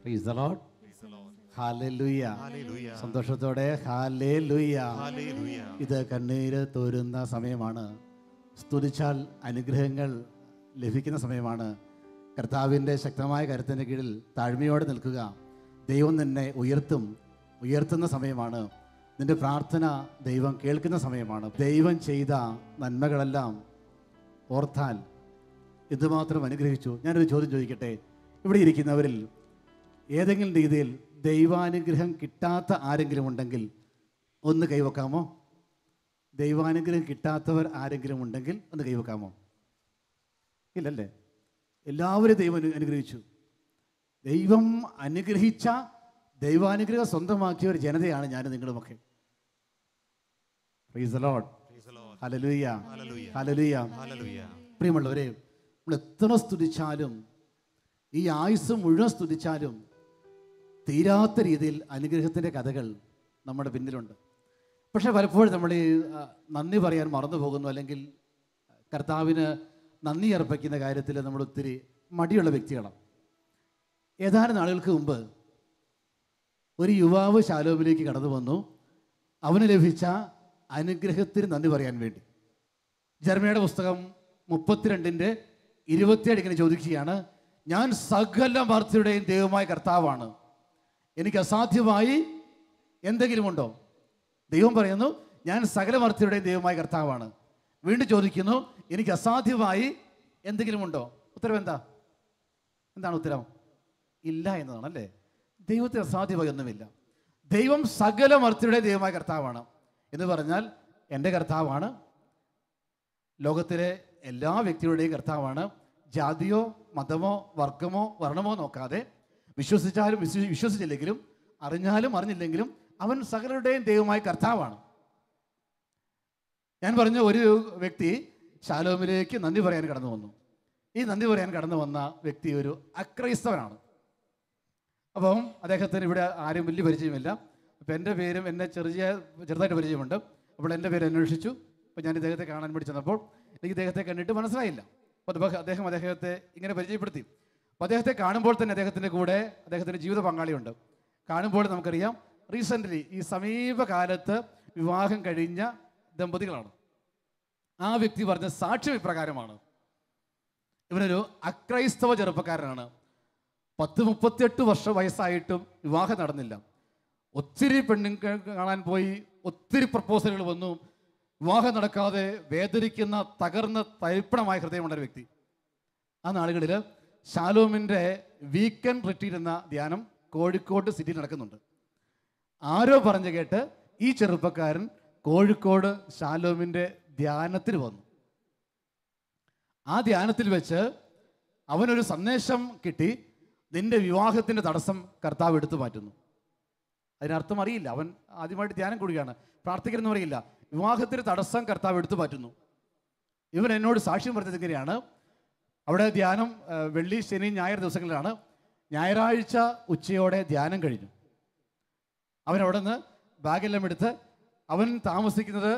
Price the lord. Hallelujah. സന്തോഷത്തോടെ hallelujah. ഇത് കണ്ണീര് തോരുന്ന സമയമാണ്. സ്തുതിച്ചാൽ അനുഗ്രഹങ്ങൾ ലഭിക്കുന്ന സമയമാണ്. കർത്താവിൻ്റെ ശക്തമായ കരുത്തിൻ്റെ കീഴിൽ താഴ്മയോടെ നിൽക്കുക. ദൈവം നിന്നെ ഉയർത്തുന്ന സമയമാണ്. നിന്റെ പ്രാർത്ഥന ദൈവം കേൾക്കുന്ന സമയമാണ്. ദൈവം ചെയ്ത നന്മകളെല്ലാം ഓർത്താൽ ഇതുമാത്രം അനുഗ്രഹിച്ചു. ഞാനൊരു ചോദ്യം ചോദിക്കട്ടെ. ഇവിടെ ഇരിക്കുന്നവരിൽ ഏതെങ്കിലും രീതിയിൽ ദൈവാനുഗ്രഹം കിട്ടാത്ത ആരെങ്കിലും ഉണ്ടെങ്കിൽ ഒന്ന് കൈവെക്കാമോ? ദൈവാനുഗ്രഹം കിട്ടാത്തവർ ആരെങ്കിലും ഉണ്ടെങ്കിൽ ഒന്ന് കൈവെക്കാമോ? ഇല്ലല്ലേ? എല്ലാവരും ദൈവം അനുഗ്രഹിച്ചു. ദൈവം അനുഗ്രഹിച്ച, ദൈവാനുഗ്രഹം സ്വന്തമാക്കിയ ഒരു ജനതയാണ് ഞാനും നിങ്ങളുമൊക്കെ. Praise the lord. Hallelujah. Hallelujah. പ്രിയമുള്ളവരെ, നമ്മൾ എത്ര സ്തുതിച്ചാലും, ഈ ആയുസ് മുഴുവൻ സ്തുതിച്ചാലും തീരാത്ത രീതിയിൽ അനുഗ്രഹത്തിൻ്റെ കഥകൾ നമ്മുടെ പിന്നിലുണ്ട്. പക്ഷെ പലപ്പോഴും നമ്മൾ ഈ നന്ദി പറയാൻ മറന്നു പോകുന്നു, അല്ലെങ്കിൽ കർത്താവിന് നന്ദി അർപ്പിക്കുന്ന കാര്യത്തിൽ നമ്മൾ ഒത്തിരി മടിയുള്ള വ്യക്തികളാണ്. ഏതാനും നാളുകൾക്ക് മുമ്പ് ഒരു യുവാവ് ശാലോമിലേക്ക് കടന്നു വന്നു. അവന് ലഭിച്ച അനുഗ്രഹത്തിന് നന്ദി പറയാൻ വേണ്ടി. ജെറമ്യായുടെ പുസ്തകം 32:27 ഇങ്ങനെ ചോദിക്കുകയാണ്, ഞാൻ സകല മർത്യരുടെയും ദൈവമായ കർത്താവാണ്, എനിക്ക് അസാധ്യമായി എന്തെങ്കിലും ഉണ്ടോ? ദൈവം പറയുന്നു, ഞാൻ സകല മർത്യരുടെയും ദൈവമായ കർത്താവാണ്. വീണ്ടും ചോദിക്കുന്നു, എനിക്ക് അസാധ്യമായി എന്തെങ്കിലും ഉണ്ടോ? ഉത്തരം എന്താണ് ഉത്തരം? ഇല്ല എന്നതാണ്, അല്ലേ? ദൈവത്തിന് അസാധ്യമായി ഒന്നുമില്ല. ദൈവം സകല മർത്യരുടെ ദൈവമായ കർത്താവാണ് എന്ന് പറഞ്ഞാൽ എൻ്റെ കർത്താവാണ്, ലോകത്തിലെ എല്ലാ വ്യക്തികളുടെയും കർത്താവാണ്. ജാതിയോ മതമോ വർഗമോ വർണ്ണമോ നോക്കാതെ, വിശ്വസിച്ചാലും വിശ്വസിച്ചില്ലെങ്കിലും, അറിഞ്ഞാലും അറിഞ്ഞില്ലെങ്കിലും അവൻ സകലരുടെയും ദൈവമായ കർത്താവാണ്. ഞാൻ പറഞ്ഞ ഒരു വ്യക്തി ശാലോമിലേക്ക് നന്ദി പറയാൻ കടന്നു വന്നു. ഈ നന്ദി പറയാൻ കടന്നു വന്ന വ്യക്തി ഒരു അക്രൈസ്തവനാണ്. അപ്പം അദ്ദേഹത്തിന് ഇവിടെ ആരും വലിയ പരിചയമില്ല. അപ്പം എൻ്റെ പേരും എന്നെ ചെറുതായിട്ട് പരിചയമുണ്ട്. അപ്പോൾ എൻ്റെ പേര് അന്വേഷിച്ചു. അപ്പോൾ ഞാൻ ഇദ്ദേഹത്തെ കാണാൻ വേണ്ടി ചെന്നപ്പോൾ എനിക്ക് ഇദ്ദേഹത്തെ കണ്ടിട്ട് മനസ്സിലായില്ല. അപ്പോൾ അദ്ദേഹത്തെ ഇങ്ങനെ പരിചയപ്പെടുത്തി. അപ്പോൾ അദ്ദേഹത്തെ കാണുമ്പോൾ തന്നെ അദ്ദേഹത്തിൻ്റെ കൂടെ അദ്ദേഹത്തിൻ്റെ ജീവിത പങ്കാളിയുണ്ട്. കാണുമ്പോൾ നമുക്കറിയാം, റീസെൻ്റ്ലി ഈ സമീപകാലത്ത് വിവാഹം കഴിഞ്ഞ ദമ്പതികളാണ്. ആ വ്യക്തി പറഞ്ഞ സാക്ഷ്യം ഇപ്രകാരമാണ്: ഇവനൊരു അക്രൈസ്തവ ചെറുപ്പക്കാരനാണ്. 38 വയസ്സായിട്ടും വിവാഹം നടന്നില്ല. ഒത്തിരി പെണ്ണുങ്ങൾ കാണാൻ പോയി, ഒത്തിരി പ്രപ്പോസലുകൾ വന്നു. വിവാഹം നടക്കാതെ വേദനിക്കുന്ന, തകർന്ന തരിപ്പണമായ ഹൃദയമുള്ളൊരു വ്യക്തി. ആ നാളുകളിൽ ശാലോമിൻ്റെ വീക്കെൻഡ് റിട്രീറ്റ് എന്ന ധ്യാനം കോഴിക്കോട് സിറ്റിയിൽ നടക്കുന്നുണ്ട്. ആരോ പറഞ്ഞു കേട്ട് ഈ ചെറുപ്പക്കാരൻ കോഴിക്കോട് ശാലോമിൻ്റെ ധ്യാനത്തിന് വന്നു. ആ ധ്യാനത്തിൽ വെച്ച് അവനൊരു സന്ദേശം കിട്ടി, നിന്റെ വിവാഹത്തിൻ്റെ തടസ്സം കർത്താവ് എടുത്തു മാറ്റുന്നു. അതിനർത്ഥം അറിയില്ല. അവൻ ആദ്യമായിട്ട് ധ്യാനം കൂടുകയാണ്, പ്രാർത്ഥിക്കണമെന്ന് അറിയില്ല. വിവാഹത്തിന് തടസ്സം കർത്താവ് എടുത്തു മാറ്റുന്നു. ഇവൻ എന്നോട് സാക്ഷ്യം പറഞ്ഞത് ഇങ്ങനെയാണ്: അവിടെ ധ്യാനം വെള്ളി, ശനി, ഞായർ ദിവസങ്ങളിലാണ്. ഞായറാഴ്ച ഉച്ചയോടെ ധ്യാനം കഴിഞ്ഞു. അവൻ അവിടെ നിന്ന് ബാഗെല്ലാം എടുത്ത്, അവൻ താമസിക്കുന്നത്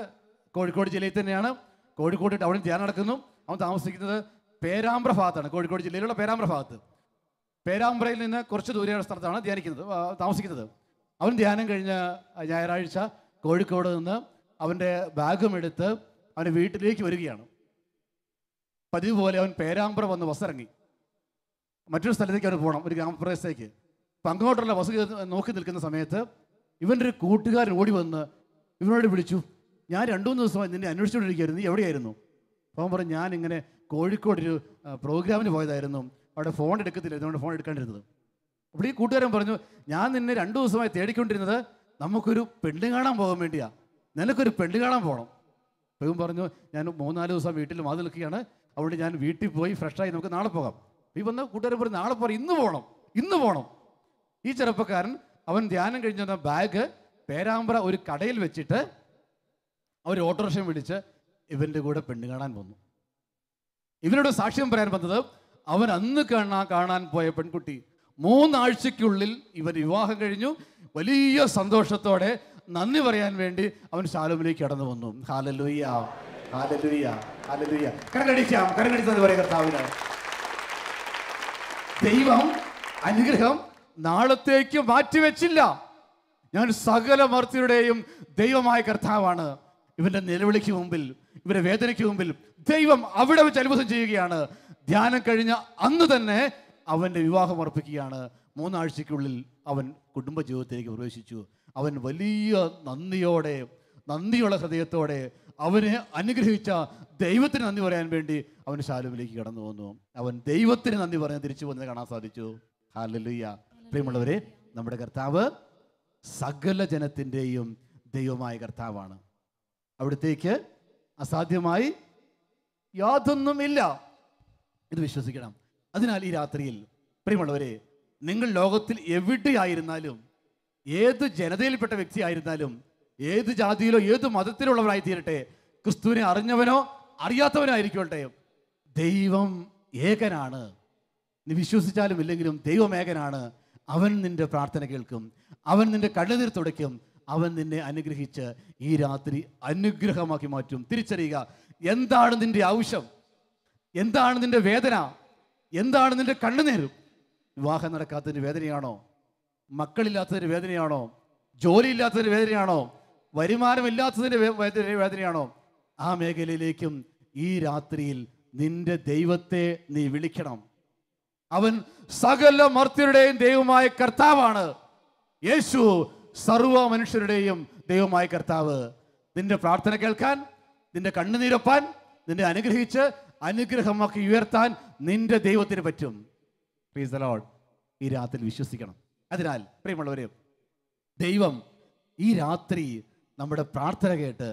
കോഴിക്കോട് ജില്ലയിൽ തന്നെയാണ്. കോഴിക്കോട് ടൗണിൽ ധ്യാനം നടക്കുന്നു. അവൻ താമസിക്കുന്നത് പേരാമ്പ്ര ഭാഗത്താണ്, കോഴിക്കോട് ജില്ലയിലുള്ള പേരാമ്പ്ര ഭാഗത്ത്. പേരാമ്പ്രയിൽ നിന്ന് കുറച്ച് ദൂരെയുള്ള സ്ഥലത്താണ് താമസിക്കുന്നത്. അവൻ ധ്യാനം കഴിഞ്ഞ ഞായറാഴ്ച കോഴിക്കോട് നിന്ന് അവൻ്റെ ബാഗും എടുത്ത് അവൻ്റെ വീട്ടിലേക്ക് വരികയാണ്. പതിവ് പോലെ അവൻ പേരാമ്പ്ര വന്ന് ബസ് ഇറങ്ങി. മറ്റൊരു സ്ഥലത്തേക്ക് അവന് പോകണം, ഒരു ഗ്രാമപ്രദേശത്തേക്ക്. അപ്പം അങ്ങോട്ടുള്ള ബസ് നോക്കി നിൽക്കുന്ന സമയത്ത് ഇവൻ്റെ ഒരു കൂട്ടുകാരൻ ഓടി വന്ന് ഇവനോട് വിളിച്ചു, ഞാൻ 2-3 ദിവസമായി നിന്നെ അന്വേഷിച്ചുകൊണ്ടിരിക്കുകയായിരുന്നു, നീ എവിടെയായിരുന്നു? അപ്പോൾ അവൻ പറഞ്ഞു, ഞാനിങ്ങനെ കോഴിക്കോടൊരു പ്രോഗ്രാമിന് പോയതായിരുന്നു, അവിടെ ഫോൺ എടുക്കത്തില്ല, ഇതുകൊണ്ട് ഫോൺ എടുക്കാണ്ടിരുന്നത്. അപ്പോൾ ഈ കൂട്ടുകാരൻ പറഞ്ഞു, ഞാൻ നിന്നെ 2 ദിവസമായി തേടിക്കൊണ്ടിരുന്നത് നമുക്കൊരു പെണ്ണ് കാണാൻ പോകാൻ വേണ്ടിയാണ്, നിനക്കൊരു പെണ്ണ് കാണാൻ പോകണം. അപ്പോൾ ഇവൻ പറഞ്ഞു, ഞാൻ 3-4 ദിവസം വീട്ടിൽ മാറി നിൽക്കുകയാണ്, അതുകൊണ്ട് ഞാൻ വീട്ടിൽ പോയി ഫ്രഷായി നമുക്ക് നാളെ പോകാം. ഈ വന്ന കൂട്ടുകാരൻ പറഞ്ഞു, നാളെ പോകാം, ഇന്ന് പോകണം. ഈ ചെറുപ്പക്കാരൻ അവൻ ധ്യാനം കഴിഞ്ഞ ബാഗ് പേരാമ്പ്ര ഒരു കടയിൽ വെച്ചിട്ട് അവർ ഓട്ടോറിക്ഷ വിളിച്ച് ഇവൻ്റെ കൂടെ പെണ്ണ് കാണാൻ വന്നു. ഇവനോട് സാക്ഷ്യം പറയാൻ വന്നത്, അവൻ അന്ന് കാണാൻ പോയ പെൺകുട്ടി 3 ആഴ്ചയ്ക്കുള്ളിൽ ഇവൻ വിവാഹം കഴിഞ്ഞു. വലിയ സന്തോഷത്തോടെ നന്ദി പറയാൻ വേണ്ടി അവൻ ശാലോമിലേക്ക് കടന്നു വന്നു. Hallelujah, hallelujah, hallelujah. കരകടിച്ചെന്ന് പറയുക കർത്താവിന്. ദൈവം അനുഗ്രഹം നാളത്തേക്ക് മാറ്റിവെച്ചില്ല. ഞാൻ സകല മർത്യരുടെയും ദൈവമായ കർത്താവാണ്. ഇവന്റെ നിലവിളിക്ക് മുമ്പിൽ, ഇവരുടെ വേദനയ്ക്ക് മുമ്പിൽ ദൈവം അവിടെ വെച്ച് അത്ഭുതം ചെയ്യുകയാണ്. ധ്യാനം കഴിഞ്ഞ അന്ന് തന്നെ അവൻ്റെ വിവാഹം ഉറപ്പിക്കുകയാണ്. 3 ആഴ്ചയ്ക്കുള്ളിൽ അവൻ കുടുംബജീവിതത്തിലേക്ക് പ്രവേശിച്ചു. അവൻ വലിയ നന്ദിയുള്ള ഹൃദയത്തോടെ അവനെ അനുഗ്രഹിച്ച ദൈവത്തിന് നന്ദി പറയാൻ വേണ്ടി അവൻ ശാലോമിലേക്ക് കടന്നു വന്നു. അവൻ ദൈവത്തിന് നന്ദി പറയാൻ തിരിച്ചു വന്നത് കാണാൻ സാധിച്ചു. ഹല്ലേലൂയ. പ്രിയമുള്ളവരെ, നമ്മുടെ കർത്താവ് സകല ജനത്തിൻ്റെയും ദൈവമായ കർത്താവാണ്. അവിടത്തേക്ക് അസാധ്യമായി യാതൊന്നുമില്ല. ഇത് വിശ്വസിക്കണം. അതിനാൽ ഈ രാത്രിയിൽ പ്രിയമുള്ളവരെ, നിങ്ങൾ ലോകത്തിൽ എവിടെയായിരുന്നാലും, ഏത് ജനതയിൽപ്പെട്ട വ്യക്തിയായിരുന്നാലും, ഏത് ജാതിയിലോ ഏത് മതത്തിലുള്ളവരായി തീരട്ടെ, ക്രിസ്തുവിനെ അറിഞ്ഞവനോ അറിയാത്തവനോ ആയിരിക്കട്ടെ, ദൈവം ഏകനാണ്. നീ വിശ്വസിച്ചാലും ഇല്ലെങ്കിലും ദൈവം ഏകനാണ്. അവൻ നിന്റെ പ്രാർത്ഥന കേൾക്കും, അവൻ നിന്റെ കണ്ണുനീർ തുടയ്ക്കും, അവൻ നിന്നെ അനുഗ്രഹിച്ച് ഈ രാത്രി അനുഗ്രഹമാക്കി മാറ്റും. തിരിച്ചറിയുക, എന്താണ് നിന്റെ ആവശ്യം, എന്താണ് നിന്റെ വേദന, എന്താണ് നിന്റെ കണ്ണുനീർ? വിവാഹം നടക്കാത്തതിൻ്റെ വേദനയാണോ? മക്കളില്ലാത്തതിൻ്റെ വേദനയാണോ? ജോലിയില്ലാത്തതിൻ്റെ വേദനയാണോ? വരുമാനമില്ലാത്തതിൻ്റെ വേദനയാണോ? ആ മേഖലയിലേക്കും ഈ രാത്രിയിൽ നിന്റെ ദൈവത്തെ നീ വിളിക്കണം. അവൻ സകല മർത്യരുടെയും ദൈവമായ കർത്താവാണ്. യേശു സർവ മനുഷ്യരുടെയും ദൈവമായ കർത്താവ്. നിന്റെ പ്രാർത്ഥന കേൾക്കാൻ, നിന്റെ കണ്ണുനീരൊപ്പാൻ, നിന്നെ അനുഗ്രഹിച്ച് അനുഗ്രഹമാക്കി ഉയർത്താൻ നിന്റെ ദൈവത്തിന് പറ്റും. Price the Lord. ഈ രാത്രി വിശ്വസിക്കണം. അതിനാൽ പ്രിയമുള്ളവരെ, ദൈവം ഈ രാത്രി നമ്മുടെ പ്രാർത്ഥന കേട്ട്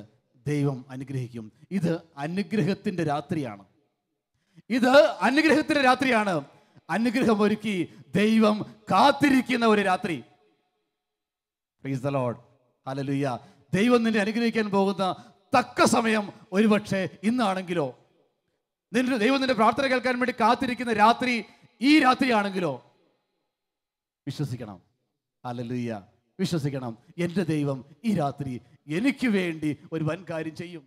ദൈവം അനുഗ്രഹിക്കും. ഇത് അനുഗ്രഹത്തിൻ്റെ രാത്രിയാണ്. ഇത് അനുഗ്രഹത്തിൻ്റെ രാത്രിയാണ്. അനുഗ്രഹം ഒരുക്കി ദൈവം കാത്തിരിക്കുന്ന ഒരു രാത്രി. Price the lord. ഹല്ലേലൂയ. ദൈവം നിന്നെ അനുഗ്രഹിക്കാൻ പോകുന്ന തക്ക സമയം ഒരുപക്ഷെ ഇന്നാണെങ്കിലോ, ദൈവം നിന്റെ പ്രാർത്ഥന കേൾക്കാൻ വേണ്ടി കാത്തിരിക്കുന്ന രാത്രി ഈ രാത്രിയാണെങ്കിലോ, വിശ്വസിക്കണം. ഹല്ലേലൂയ. വിശ്വസിക്കണം. എൻ്റെ ദൈവം ഈ രാത്രി എനിക്ക് വേണ്ടി ഒരു വൻ കാര്യം ചെയ്യും.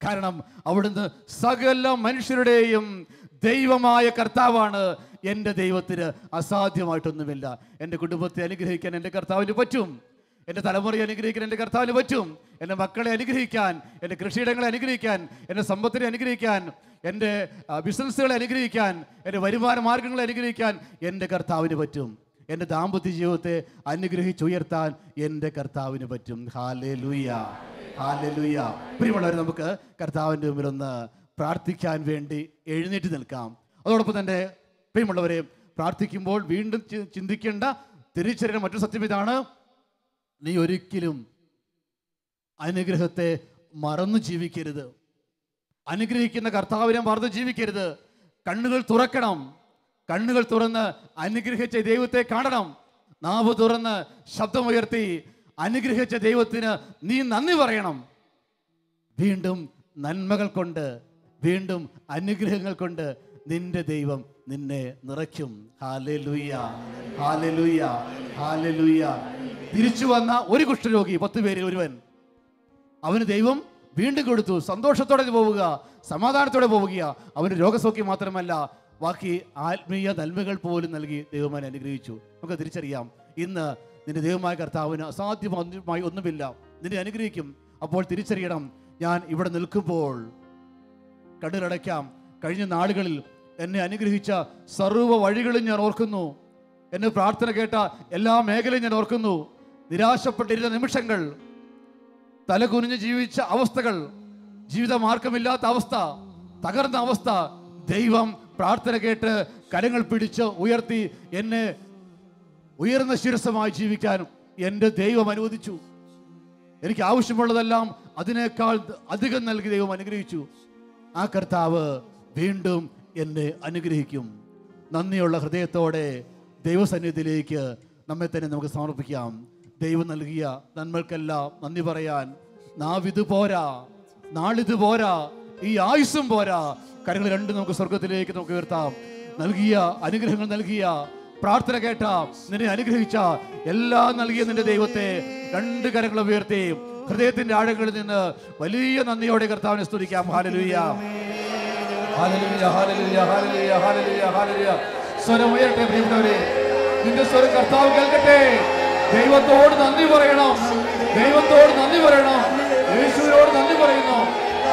കാരണം അവിടുന്ന് സകല മനുഷ്യരുടെയും ദൈവമായ കർത്താവാണ്. എൻ്റെ ദൈവത്തിന് അസാധ്യമായിട്ടൊന്നുമില്ല. എൻ്റെ കുടുംബത്തെ അനുഗ്രഹിക്കാൻ എൻ്റെ കർത്താവിന് പറ്റും. എൻ്റെ തലമുറയെ അനുഗ്രഹിക്കാൻ എൻ്റെ കർത്താവിന് പറ്റും. എൻ്റെ മക്കളെ അനുഗ്രഹിക്കാൻ, എൻ്റെ കൃഷിയിടങ്ങളെ അനുഗ്രഹിക്കാൻ, എൻ്റെ സമ്പത്തിനെ അനുഗ്രഹിക്കാൻ, എൻ്റെ ബിസിനസ്സുകളെ അനുഗ്രഹിക്കാൻ, എൻ്റെ വരുമാന മാർഗങ്ങളെ അനുഗ്രഹിക്കാൻ എൻ്റെ കർത്താവിന് പറ്റും. എൻ്റെ ദാമ്പത്യ ജീവിതത്തെ അനുഗ്രഹിച്ചുയർത്താൻ എൻ്റെ കർത്താവിന് പറ്റും. Hallelujah, hallelujah. പ്രിയമുള്ളവരെ, നമുക്ക് കർത്താവിൻ്റെ മുമ്പിൽ ഒന്ന് പ്രാർത്ഥിക്കാൻ വേണ്ടി എഴുന്നേറ്റ് നിൽക്കാം. അതോടൊപ്പം തന്നെ പ്രിയമുള്ളവരെ, പ്രാർത്ഥിക്കുമ്പോൾ വീണ്ടും ചിന്തിക്കേണ്ട, തിരിച്ചറിയുന്ന മറ്റൊരു സത്യം ഇതാണ്: നീ ഒരിക്കലും അനുഗ്രഹത്തെ മറന്നു ജീവിക്കരുത്. അനുഗ്രഹിക്കുന്ന കർത്താവിനെ മറന്നു ജീവിക്കരുത്. കണ്ണുകൾ തുറക്കണം. കണ്ണുകൾ തുറന്ന് അനുഗ്രഹിച്ച ദൈവത്തെ കാണണം. നാവ് തുറന്ന് ശബ്ദമുയർത്തി അനുഗ്രഹിച്ച ദൈവത്തിന് നീ നന്ദി പറയണം. വീണ്ടും നന്മകൾ കൊണ്ട്, വീണ്ടും അനുഗ്രഹങ്ങൾ കൊണ്ട് നിന്റെ ദൈവം നിന്നെ നിറയ്ക്കും. Hallelujah, hallelujah, hallelujah. തിരിച്ചു വന്ന ഒരു കുഷ്ഠരോഗി, 10 പേരിൽ ഒരുവൻ, അവന് ദൈവം വീണ്ടും കൊടുത്തു. സന്തോഷത്തോടെ പോവുക, സമാധാനത്തോടെ പോവുക. അവന് രോഗസൗഖ്യം മാത്രമല്ല, ബാക്കി ആത്മീയ നന്മകൾ പോലും നൽകി ദൈവം അവനെ അനുഗ്രഹിച്ചു. നമുക്ക് തിരിച്ചറിയാം, ഇന്ന് നിന്റെ ദൈവമായ കർത്താവിന് അസാധ്യമായി ഒന്നുമില്ല. നിന്നെ അനുഗ്രഹിക്കും. അപ്പോൾ തിരിച്ചറിയണം, ഞാൻ ഇവിടെ നിൽക്കുമ്പോൾ കണ്ണുകളടയ്ക്കാം. കഴിഞ്ഞ നാളുകളിൽ എന്നെ അനുഗ്രഹിച്ച സർവ്വ വഴികളും ഞാൻ ഓർക്കുന്നു. എന്നെ പ്രാർത്ഥന കേട്ട എല്ലാ മേഖലയും ഞാൻ ഓർക്കുന്നു. നിരാശപ്പെട്ടിരുന്ന നിമിഷങ്ങൾ, തലകുനിഞ്ഞ് ജീവിച്ച അവസ്ഥകൾ, ജീവിതമാർഗമില്ലാത്ത അവസ്ഥ, തകർന്ന അവസ്ഥ, ദൈവം പ്രാർത്ഥന കേട്ട് കരങ്ങൾ പിടിച്ച് ഉയർത്തി എന്നെ ഉയർന്ന ശിരസ്സുമായി ജീവിക്കാൻ എൻ്റെ ദൈവം അനുവദിച്ചു. എനിക്ക് ആവശ്യമുള്ളതെല്ലാം അതിനേക്കാൾ അധികം നൽകി ദൈവം അനുഗ്രഹിച്ചു. ആ കർത്താവ് വീണ്ടും എന്നെ അനുഗ്രഹിക്കും. നന്ദിയുള്ള ഹൃദയത്തോടെ ദൈവസന്നിധിയിലേക്ക് നമ്മെ തന്നെ നമുക്ക് സമർപ്പിക്കാം. ദൈവം നൽകിയ നന്മകൾക്കെല്ലാം നന്ദി പറയാൻ നാവിത് പോരാ, നാളിത് പോരാ, ഈ ആയുസ്സും പോരാ. കരങ്ങൾ രണ്ടും നമുക്ക് സ്വർഗത്തിലേക്ക് നമുക്ക് ഉയർത്താം. നൽകിയ അനുഗ്രഹങ്ങൾ, നൽകിയ പ്രാർത്ഥന കേട്ട, നിന്നെ അനുഗ്രഹിച്ച എല്ലാം നൽകിയ നിന്റെ ദൈവത്തെ 2 കരങ്ങൾ ഉയർത്തി ഹൃദയത്തിന്റെ ആഴങ്ങളിൽ നിന്ന് വലിയ നന്ദിയോടെ കർത്താവിനെ സ്തുതിക്കാം. Hallelujah, hallelujah, hallelujah, hallelujah, hallelujah, hallelujah. സ്വരം ഉയരട്ടെ പ്രിയപ്പെട്ടവരെ. നിന്റെ സ്വരം കർത്താവ് കേൾക്കട്ടെ. ദൈവത്തോട് നന്ദി പറയണം, ദൈവത്തോട് നന്ദി പറയണം. യേശുവിനോട് നന്ദി പറയുന്നു.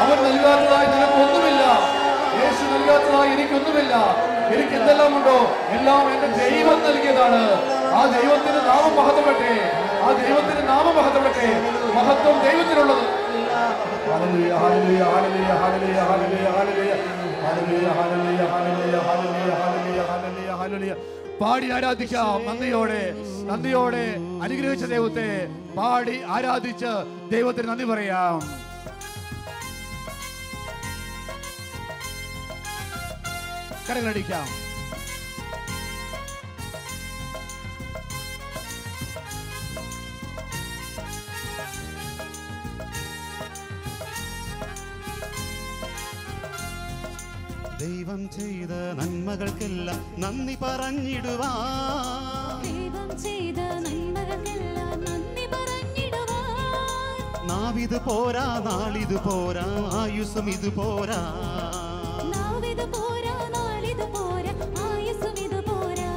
അവൻ നൽകാത്തതായി നിനക്കൊന്നുമില്ല, യേശു നൽകാത്തതായി എനിക്കൊന്നുമില്ല. എനിക്ക് എന്തെല്ലാം ഉണ്ടോ എല്ലാം എന്റെ ദൈവം നൽകിയതാണ്. ആ ദൈവത്തിന് നാമം മഹത്വപ്പെട്ടെ, ആ ദൈവത്തിന് നാമം മഹത്വപ്പെട്ടെ. മഹത്വം ദൈവത്തിനുള്ളത്. Hallelujah, hallelujah, hallelujah, hallelujah, hallelujah, hallelujah, hallelujah, hallelujah, hallelujah, hallelujah, hallelujah, hallelujah. പാടി ആരാധിക്കാം. നന്ദിയോടെ, നന്ദിയോടെ അനുഗ്രഹിച്ച ദൈവത്തെ പാടി ആരാധിച്ച് ദൈവത്തിന് നന്ദി പറയാം. കരങ്ങളടിക്കാം. ദൈവം ചെയ്ത നന്മകൾക്കെല്ലാം നന്ദി പറഞ്ഞിടുവാൻ, ദൈവം ചെയ്ത നന്മകൾക്കെല്ലാം നന്ദി പറഞ്ഞിടുവാൻ. നാവിത് പോരാ, നാളിത് പോരാ, ആയുസ്സും ഇത് പോരാ. നാവിത് പോരാ, നാളിത് പോരാ, ആയുസ്സും ഇത് പോരാ.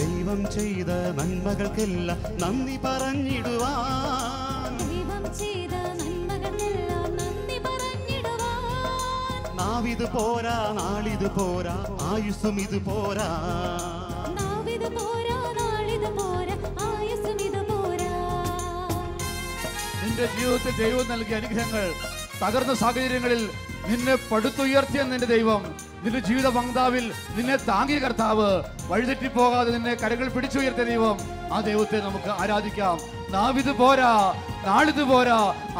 ദൈവം ചെയ്ത നന്മകൾക്കെല്ലാം നന്ദി പറഞ്ഞിടുവാൻ, ദൈവം ചെയ്ത നന്മകൾക്കെല്ലാം നന്ദി പറഞ്ഞിടുവാൻ. നാവിത് പോരാ, നാളിത് പോരാ, ആയുസ്സും ഇത് പോരാ. നാവിത് പോരാ, നാളിത് പോരാ, ആയുസ്സും ഇത് പോരാ. നിന്റെ ജീവിതത്തിൽ ദൈവം നൽകിയ അനുഗ്രഹങ്ങൾ, തകർന്ന സാഹചര്യങ്ങളിൽ നിന്നെ പടുത്തുയർത്തിയ നിന്റെ ദൈവം, നിന്റെ ജീവിത പങ്കാവിൽ നിന്നെ താങ്ങിയ കർത്താവ്, വഴിതെറ്റിപ്പോകാതെ നിന്നെ കരകൾ പിടിച്ചുയർത്തിയ ദൈവം, ആ ദൈവത്തെ നമുക്ക് ആരാധിക്കാം. നാവിത് പോരാ, നാളിത് പോരാ,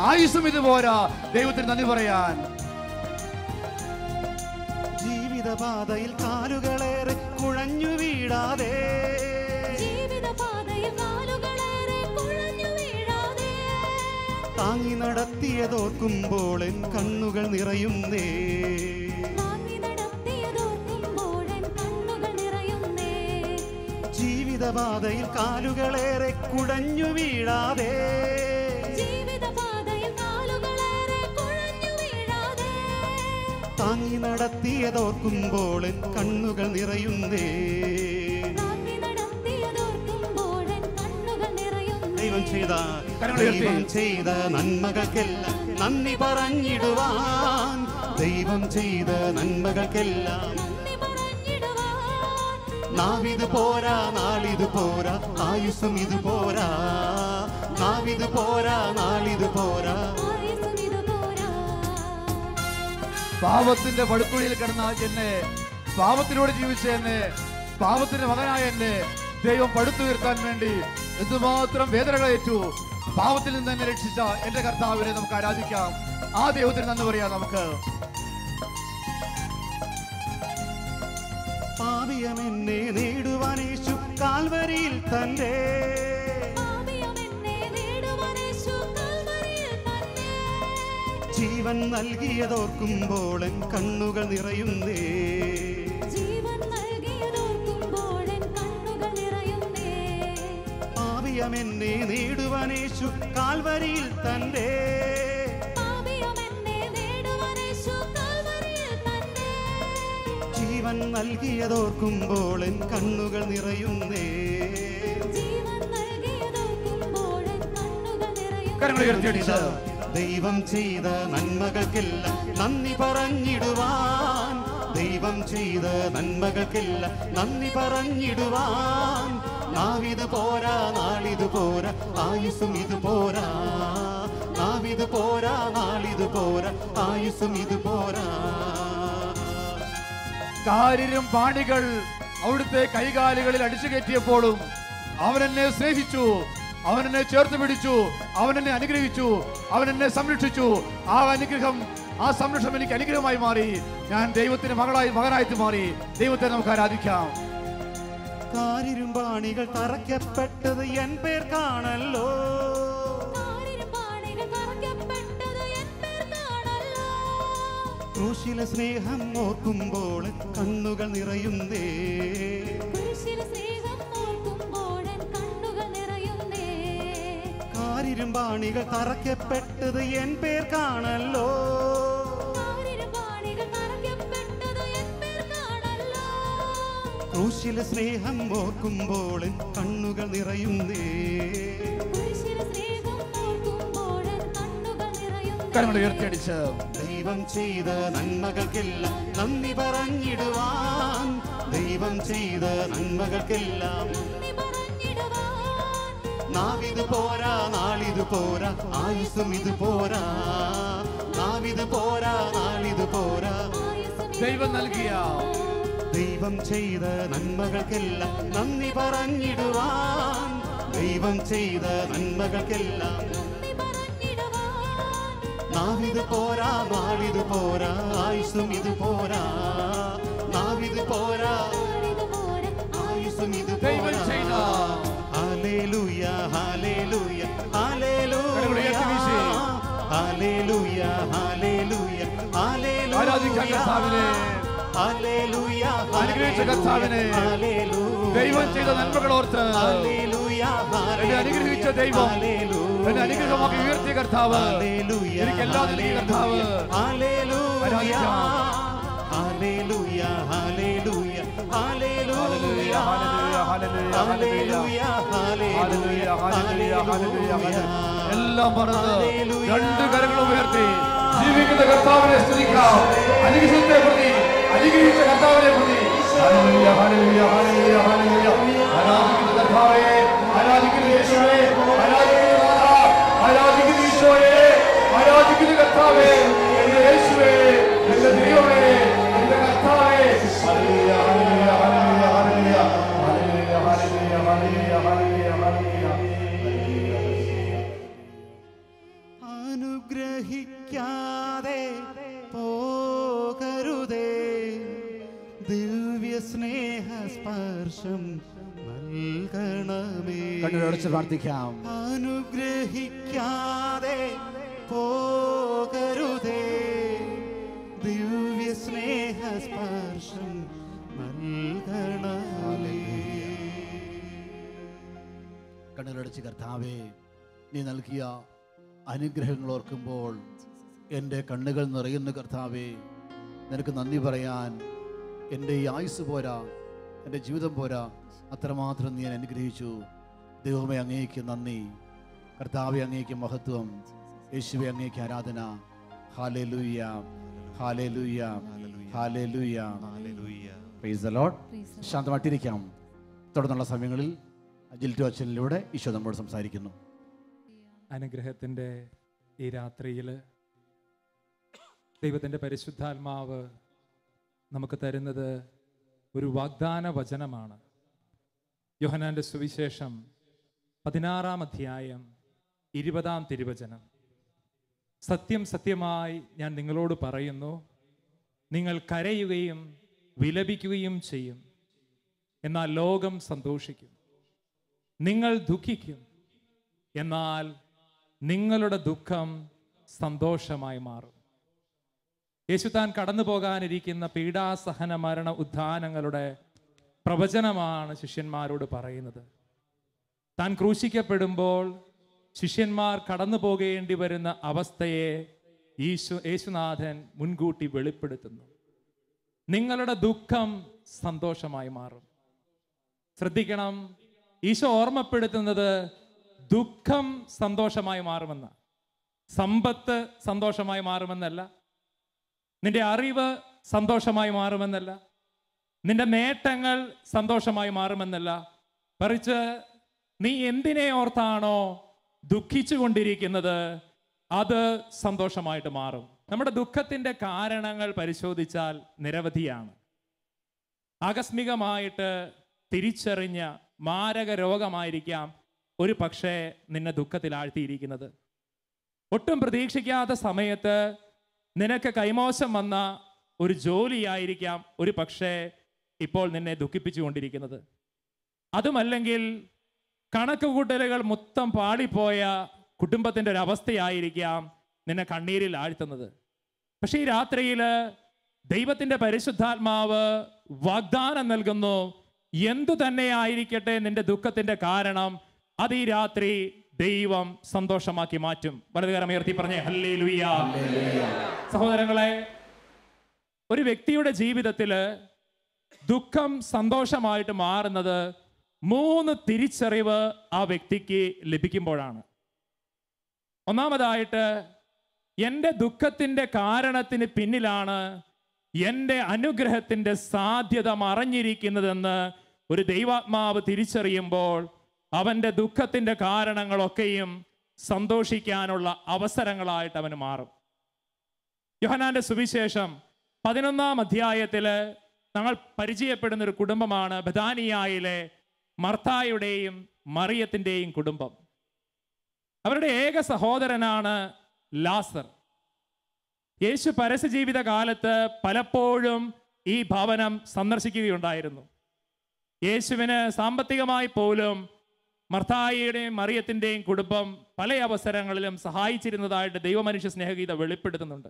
ആയുസ്സും ഇത് പോരാ. ദൈവത്തിന് നന്ദി പറയാൻ. ജീവിതപാതയിൽ കാലുകളേറെ കുഴഞ്ഞു വീഴാതെ, ജീവിതപാതയിൽ കാലുകളേറെ കുഴഞ്ഞു വീഴാതെ, താങ്ങി നടത്തിയതോർക്കുമ്പോൾ എൻ കണ്ണുകൾ നിറയുന്നേ. താങ്ങി നടത്തിയതോർക്കുമ്പോൾ എൻ കണ്ണുകൾ നിറയുന്നേ. ജീവിതപാതയിൽ കാലുകളേറെ കുഴഞ്ഞു വീഴാതെ, ജീവിതപാതയിൽ കാലുകളേറെ കുഴഞ്ഞു വീഴാതെ, താങ്ങി നടത്തിയതോർക്കുമ്പോൾ എൻ കണ്ണുകൾ നിറയുന്നേ. താങ്ങി നടത്തിയതോർക്കുമ്പോൾ എൻ കണ്ണുകൾ നിറയുന്നേ. ദൈവം ചെയ്ത നന്മകൾക്കെല്ലാം നന്ദി പറഞ്ഞിടുവാൻ, ദൈവം ചെയ്ത നന്മകൾക്കെല്ലാം നന്ദി പറഞ്ഞിടുവാൻ. നാവിത് പോരാ, നാളിത് പോരാ, ആയുസ്സും ഇത് പോരാ. നാവിത് പോരാ, നാളിത് പോരാ. ആയുസ്സും ഇത് പോരാ. പാപത്തിന്റെ പടുക്കുഴിയിൽ കിടന്ന എന്നെ, പാപത്തിലൂടെ ജീവിച്ച എന്നെ, പാപത്തിന്റെ മകനായ എന്നെ ദൈവം പടുത്തുയർത്താൻ വേണ്ടി എന്തുമാത്രം വേദനകളേറ്റു. പാപത്തിൽ നിന്ന് എന്നെ രക്ഷിച്ച എന്റെ കർത്താവിനെ നമുക്ക് ആരാധിക്കാം. ആ ദൈവത്തിന് നന്ദി പറയാം. നമുക്ക് പാപിയമെന്നെ നേടുവാൻ യേശു കാൽവരിയിൽ തന്റെ പാപിയമെന്നെ നേടുവാൻ യേശു കാൽവരിയിൽ തന്നെ ജീവൻ നൽകിയതോർക്കുമ്പോൾ എൻ കണ്ണുകൾ നിറയുന്നേ. ജീവൻ നൽകിയതോർക്കുമ്പോൾ എൻ കണ്ണുകൾ നിറയുന്നേ. പാപിയമെന്നെ നേടുവാൻ യേശു കാൽവരിയിൽ തന്റെ പാപിയമെന്നെ നേടുവാൻ യേശു കാൽവരിയിൽ തന്നെ ജീവൻ നൽകിയതോർക്കുമ്പോൾ എൻ കണ്ണുകൾ നിറയുന്നേ. ജീവൻ നൽകിയതോർക്കുമ്പോൾ എൻ കണ്ണുകൾ കരങ്ങൾ ഉയർത്തിയടിച്ച് ദൈവം ചെയ്ത നന്മകൾക്കെല്ലാം നന്ദി പറഞ്ഞിടുവാൻ, ദൈവം ചെയ്ത നന്മകൾക്കെല്ലാം നന്ദി പറഞ്ഞിടുവാൻ. നാവിത് പോരാ, നാളിത് പോരാ, ആയുസ്സും ഇത് പോരാ. നാവിത് പോരാ, നാളിത് പോരാ, ആയുസ്സും ഇത് പോരാ. കാരിരും പാണികൾ അവിടുത്തെ കൈകാലുകളിൽ അടിച്ചു കയറ്റിയപ്പോഴും അവൻ എന്നെ സ്നേഹിച്ചു, അവൻ എന്നെ ചേർത്ത് പിടിച്ചു, അവൻ എന്നെ അനുഗ്രഹിച്ചു, അവൻ എന്നെ സംരക്ഷിച്ചു. ആ അനുഗ്രഹം, ആ സംരക്ഷണം എനിക്ക് അനുഗ്രഹമായി മാറി. ഞാൻ ദൈവത്തിന് മകനായിട്ട് മാറി. ദൈവത്തെ നമുക്ക് ആരാധിക്കാം. കാരിരും പാണികൾ തറയ്ക്കപ്പെട്ടത് എൻ പേർ കാണല്ലോ. ക്രൂശിലെ സ്നേഹം ഓർക്കുമ്പോൾ കണ്ണുകൾ നിറയുന്നേ. കാരിരും പാണികൾ തറയ്ക്കപ്പെട്ടത് എൻ പേർ കാണല്ലോ. ക്രൂശിലെ സ്നേഹം ഓർക്കുമ്പോൾ കണ്ണുകൾ നിറയുന്നേ. കുരിശിലെ സ്നേഹം ഓർക്കുമ്പോൾ കണ്ണുകൾ നിറയുന്നേ. കരങ്ങൾ ഉയർത്തിയടിച്ച് ദൈവം ചെയ്ത നന്മകൾക്കെല്ലാം നന്ദി പറഞ്ഞിടുവാൻ, ദൈവം ചെയ്ത നന്മകൾക്കെല്ലാം നന്ദി പറഞ്ഞിടുവാൻ. നാവിത് പോരാ, നാളിത് പോരാ, ആയുസ്സും ഇത് പോരാ. നാവിത് പോരാ, നാളിത് പോരാ. ദൈവം നൽകിയ ദൈവം ചെയ്ത നന്മകൾക്കെല്ലാം നന്ദി പറഞ്ഞിടുവാൻ, ദൈവം ചെയ്ത നന്മകൾക്കെല്ലാം നന്ദി പറഞ്ഞിടുവാൻ. നാവിത് പോരാ, നാളിത് പോരാ, ആയുസ്സും ഇത് പോരാ. നാവിത് പോരാ, നാളിത് പോരാ, ആയുസ്സും ഇത് ദൈവം പോരാ. ചെയ്ത ഹല്ലേലൂയ, ഹല്ലേലൂയ, കരങ്ങൾ ഉയർത്തി വീശി. ഹല്ലേലൂയ, ഹല്ലേലൂയ, ഹല്ലേലൂയ, ആരാധിക്കാൻ കർത്താവിനെ, ഹല്ലേലൂയ, അനുഗ്രഹിച്ച കർത്താവിനെ, ഹല്ലേലൂയ, ദൈവം ചെയ്ത നന്മകൾ ഓർത്ത് ഹല്ലേലൂയ, എന്നെ അനുഗ്രഹിച്ച ദൈവം, എന്നെ അനുഗ്രഹമാക്കി ഉയർത്തിയ കർത്താവ്, ഹല്ലേലൂയ, എനിക്കെല്ലാം നൽകിയ കർത്താവ്, ഹല്ലേലൂയ, ആരാധിക്കാം. Hallelujah, hallelujah, hallelujah, hallelujah, hallelujah, hallelujah, hallelujah. എല്ലാം പറഞ്ഞത് രണ്ട് കരങ്ങളും ഉയർത്തി ജീവിക്കുന്ന കർത്താവിനെ സ്തുതിക്കാം. അനുഗ്രഹത്തെ പ്രതി, അനുഗ്രഹിച്ച കർത്താവിനെ പ്രതി. Hallelujah, hallelujah, hallelujah, hallelujah. ആരാധിക്കുന്ന കർത്താവേ, ആരാധിക്കുന്ന യേശുവേ, ആരാധിക്കുന്ന നാഥാ, ആരാധിക്കുന്ന ഈശോയെ, ആരാധിക്കുന്ന കർത്താവേ, എന്റെ യേശുവേ, എന്റെ ദൈവമേ, എന്റെ കർത്താവേ. Hallelujah, hallelujah, hallelujah, hallelujah, hallelujah, hallelujah, hallelujah, hallelujah, hallelujah. അനുഗ്രഹിക്കാതെ പോകരുതേ, ദിവ്യ സ്നേഹ സ്പർശം നൽകണമേ. കണ്ണുകളടച്ച് പ്രാർത്ഥിക്കാം. അനുഗ്രഹിക്കാതെ പോകരുതേ, ദിവ്യ സ്നേഹ സ്പർശം നൽകണമേ. കണ്ണുകളടച്ച് കർത്താവേ, നീ നൽകിയ അനുഗ്രഹങ്ങൾ ഓർക്കുമ്പോൾ എൻ്റെ കണ്ണുകൾ നിറയുന്ന കർത്താവേ, നിനക്ക് നന്ദി പറയാൻ എൻ്റെ ഈ ആയുസ് പോരാ, എൻ്റെ ജീവിതം പോരാ, അത്രമാത്രം നീ എന്നെ അനുഗ്രഹിച്ചു. ദൈവമേ, അങ്ങേക്ക് നന്ദി. കർത്താവേ, അങ്ങേക്ക് മഹത്വം. യേശുവേ, അങ്ങേക്ക് ആരാധന. Hallelujah, hallelujah, hallelujah. Praise the lord. ശാന്തമായിട്ടിരിക്കാം. തുടർന്നുള്ള സമയങ്ങളിൽ ജിൽറ്റോ അച്ഛനിലൂടെ ഈശോ നമ്മോട് സംസാരിക്കുന്നു. അനുഗ്രഹത്തിൻ്റെ ഈ രാത്രിയിൽ ദൈവത്തിൻ്റെ പരിശുദ്ധാത്മാവ് നമുക്ക് തരുന്നത് ഒരു വാഗ്ദാന വചനമാണ്. യോഹന്നാൻ്റെ സുവിശേഷം 16-ാം അധ്യായം 20-ാം തിരുവചനം. സത്യം സത്യമായി ഞാൻ നിങ്ങളോട് പറയുന്നു, നിങ്ങൾ കരയുകയും വിലപിക്കുകയും ചെയ്യും, എന്നാൽ ലോകം സന്തോഷിക്കും. നിങ്ങൾ ദുഃഖിക്കും, എന്നാൽ നിങ്ങളുടെ ദുഃഖം സന്തോഷമായി മാറും. യേശു താൻ കടന്നു പോകാനിരിക്കുന്ന പീഡാസഹന മരണ ഉത്ഥാനങ്ങളുടെ പ്രവചനമാണ് ശിഷ്യന്മാരോട് പറയുന്നത്. താൻ ക്രൂശിക്കപ്പെടുമ്പോൾ ശിഷ്യന്മാർ കടന്നു പോകേണ്ടി വരുന്ന അവസ്ഥയെ യേശുനാഥൻ മുൻകൂട്ടി വെളിപ്പെടുത്തുന്നു. നിങ്ങളുടെ ദുഃഖം സന്തോഷമായി മാറും. ശ്രദ്ധിക്കണം, ഈശോ ഓർമ്മപ്പെടുത്തുന്നത് ദുഃഖം സന്തോഷമായി മാറുമെന്ന, സമ്പത്ത് സന്തോഷമായി മാറുമെന്നല്ല, നിന്റെ അറിവ് സന്തോഷമായി മാറുമെന്നല്ല, നിന്റെ നേട്ടങ്ങൾ സന്തോഷമായി മാറുമെന്നല്ല, മറിച്ച് നീ എന്തിനെ ഓർത്താണോ ദുഃഖിച്ചു കൊണ്ടിരിക്കുന്നത് അത് സന്തോഷമായിട്ട് മാറും. നമ്മുടെ ദുഃഖത്തിൻ്റെ കാരണങ്ങൾ പരിശോധിച്ചാൽ നിരവധിയാണ്. ആകസ്മികമായിട്ട് തിരിച്ചറിഞ്ഞ മാരക രോഗമായിരിക്കാം ഒരു പക്ഷേ നിന്നെ ദുഃഖത്തിലാഴ്ത്തിയിരിക്കുന്നത്. ഒട്ടും പ്രതീക്ഷിക്കാത്ത സമയത്ത് നിനക്ക് കൈമോശം വന്ന ഒരു ജോലിയായിരിക്കാം ഒരു പക്ഷേ ഇപ്പോൾ നിന്നെ ദുഃഖിപ്പിച്ചുകൊണ്ടിരിക്കുന്നത്. അതുമല്ലെങ്കിൽ കണക്കുകൂട്ടലുകൾ മൊത്തം പാളിപ്പോയ കുടുംബത്തിൻ്റെ ഒരു അവസ്ഥയായിരിക്കാം നിന്നെ കണ്ണീരിൽ ആഴ്ത്തുന്നത്. പക്ഷേ ഈ രാത്രിയിൽ ദൈവത്തിൻ്റെ പരിശുദ്ധാത്മാവ് വാഗ്ദാനം നൽകുന്നു, എന്തു തന്നെ ആയിരിക്കട്ടെ നിന്റെ ദുഃഖത്തിൻ്റെ കാരണം, അത് ഈ രാത്രി ദൈവം സന്തോഷമാക്കി മാറ്റും. വലതുകരം ഉയർത്തി പറഞ്ഞേ ഹല്ലേലൂയ. സഹോദരങ്ങളെ, ഒരു വ്യക്തിയുടെ ജീവിതത്തിൽ ദുഃഖം സന്തോഷമായിട്ട് മാറുന്നത് 3 തിരിച്ചറിവ് ആ വ്യക്തിക്ക് ലഭിക്കുമ്പോഴാണ്. ഒന്നാമതായിട്ട്, എൻ്റെ ദുഃഖത്തിൻ്റെ കാരണത്തിന് പിന്നിലാണ് എൻ്റെ അനുഗ്രഹത്തിൻ്റെ സാധ്യത മറഞ്ഞിരിക്കുന്നതെന്ന് ഒരു ദൈവാത്മാവ് തിരിച്ചറിയുമ്പോൾ അവൻ്റെ ദുഃഖത്തിൻ്റെ കാരണങ്ങളൊക്കെയും സന്തോഷിക്കാനുള്ള അവസരങ്ങളായിട്ട് അവന് മാറും. യോഹന്നാന്റെ സുവിശേഷം 11-ാം അധ്യായത്തിൽ ഞങ്ങൾ പരിചയപ്പെടുന്ന ഒരു കുടുംബമാണ് ബഥാനിയായിലെ മർത്തായുടെയും മറിയത്തിൻ്റെയും കുടുംബം. അവരുടെ ഏക സഹോദരനാണ് ലാസർ. യേശു പരസ്യജീവിത കാലത്ത് പലപ്പോഴും ഈ ഭവനം സന്ദർശിക്കുകയുണ്ടായിരുന്നു. യേശുവിന് സാമ്പത്തികമായി പോലും മർത്തായിയുടെയും മറിയത്തിൻ്റെയും കുടുംബം പല അവസരങ്ങളിലും സഹായിച്ചിരുന്നതായിട്ട് ദൈവമനുഷ്യ സ്നേഹഗീത വെളിപ്പെടുത്തുന്നുണ്ട്.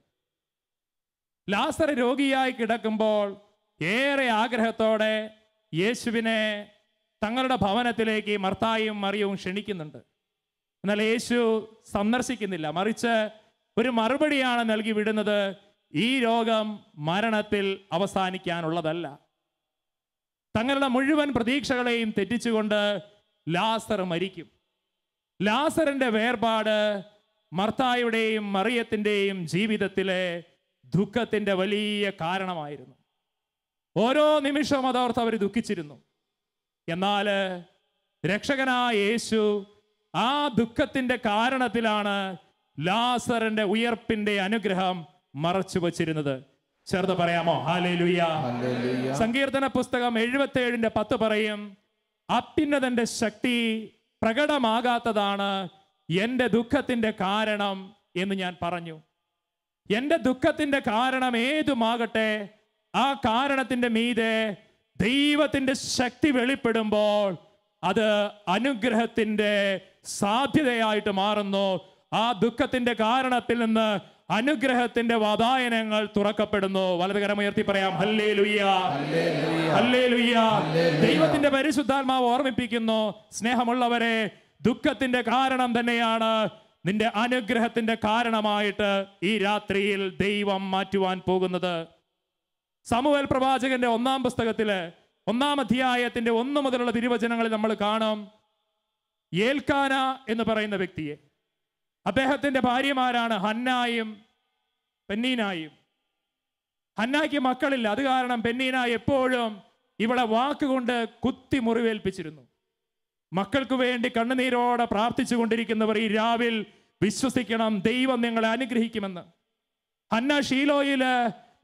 ലാസർ രോഗിയായി കിടക്കുമ്പോൾ ഏറെ ആഗ്രഹത്തോടെ യേശുവിനെ തങ്ങളുടെ ഭവനത്തിലേക്ക് മർത്തായും മറിയവും ക്ഷണിക്കുന്നുണ്ട്. എന്നാൽ യേശു സന്ദർശിക്കുന്നില്ല, മറിച്ച് ഒരു മറുപടിയാണ് നൽകി വിടുന്നത്: ഈ രോഗം മരണത്തിൽ അവസാനിക്കാനുള്ളതല്ല. തങ്ങളുടെ മുഴുവൻ പ്രതീക്ഷകളെയും തെറ്റിച്ചുകൊണ്ട് ലാസർ മരിക്കും. ലാസറിന്റെ വേർപാട് മർത്തായുടെയും മറിയത്തിൻ്റെയും ജീവിതത്തിലെ ദുഃഖത്തിൻ്റെ വലിയ കാരണമായിരുന്നു. ഓരോ നിമിഷവും അതോർത്ത് അവർ ദുഃഖിച്ചിരുന്നു. എന്നാൽ രക്ഷകനായ യേശു ആ ദുഃഖത്തിൻ്റെ കാരണത്തിലാണ് ലാസറിന്റെ ഉയർപ്പിന്റെ അനുഗ്രഹം മറച്ചു വച്ചിരുന്നത്. ചേർത്ത് പറയാമോ? ഹല്ലേലൂയ. സങ്കീർത്തന പുസ്തകം 77:10 പറയും, അത്യുന്നതന്റെ ശക്തി പ്രകടമാകാത്തതാണ് എൻ്റെ ദുഃഖത്തിന്റെ കാരണം എന്ന് ഞാൻ പറഞ്ഞു. എൻ്റെ ദുഃഖത്തിന്റെ കാരണം ഏതുമാകട്ടെ, ആ കാരണത്തിന്റെ മീതെ ദൈവത്തിന്റെ ശക്തി വെളിപ്പെടുമ്പോൾ അത് അനുഗ്രഹത്തിന്റെ സാധ്യതയായിട്ട് മാറുന്നു. ആ ദുഃഖത്തിന്റെ കാരണത്തിൽ നിന്ന് അനുഗ്രഹത്തിന്റെ വാതായനങ്ങൾ തുറക്കപ്പെടുന്നു. വലതുകരമുയർത്തി പറയാം ഹല്ലേലൂയ, ഹല്ലേലൂയ. ദൈവത്തിന്റെ പരിശുദ്ധാത്മാവ് ഓർമ്മിപ്പിക്കുന്നു, സ്നേഹമുള്ളവരെ, ദുഃഖത്തിന്റെ കാരണം തന്നെയാണ് നിന്റെ അനുഗ്രഹത്തിന്റെ കാരണമായിട്ട് ഈ രാത്രിയിൽ ദൈവം മാറ്റുവാൻ പോകുന്നത്. സമൂവേൽ പ്രവാചകന്റെ 1-ാം പുസ്തകത്തില് 1-ാം അധ്യായത്തിന്റെ 1 മുതലുള്ള തിരുവചനങ്ങളിൽ നമ്മൾ കാണും ഏൽക്കാന എന്ന് പറയുന്ന വ്യക്തിയെ. അദ്ദേഹത്തിന്റെ ഭാര്യമാരാണ് ഹന്നായും പെന്നീനായും. ഹന്നായ്ക്ക് മക്കളില്ല, അത് കാരണം പെന്നീന എപ്പോഴും ഇവളെ വാക്കുകൊണ്ട് കുത്തി മുറിവേൽപ്പിച്ചിരുന്നു. മക്കൾക്ക് വേണ്ടി കണ്ണുനീരോടെ പ്രാർത്ഥിച്ചു കൊണ്ടിരിക്കുന്നവർ ഈ രാവിൽ വിശ്വസിക്കണം, ദൈവം നിങ്ങളെ അനുഗ്രഹിക്കുമെന്ന്. ഹന്ന ഷീലോയില്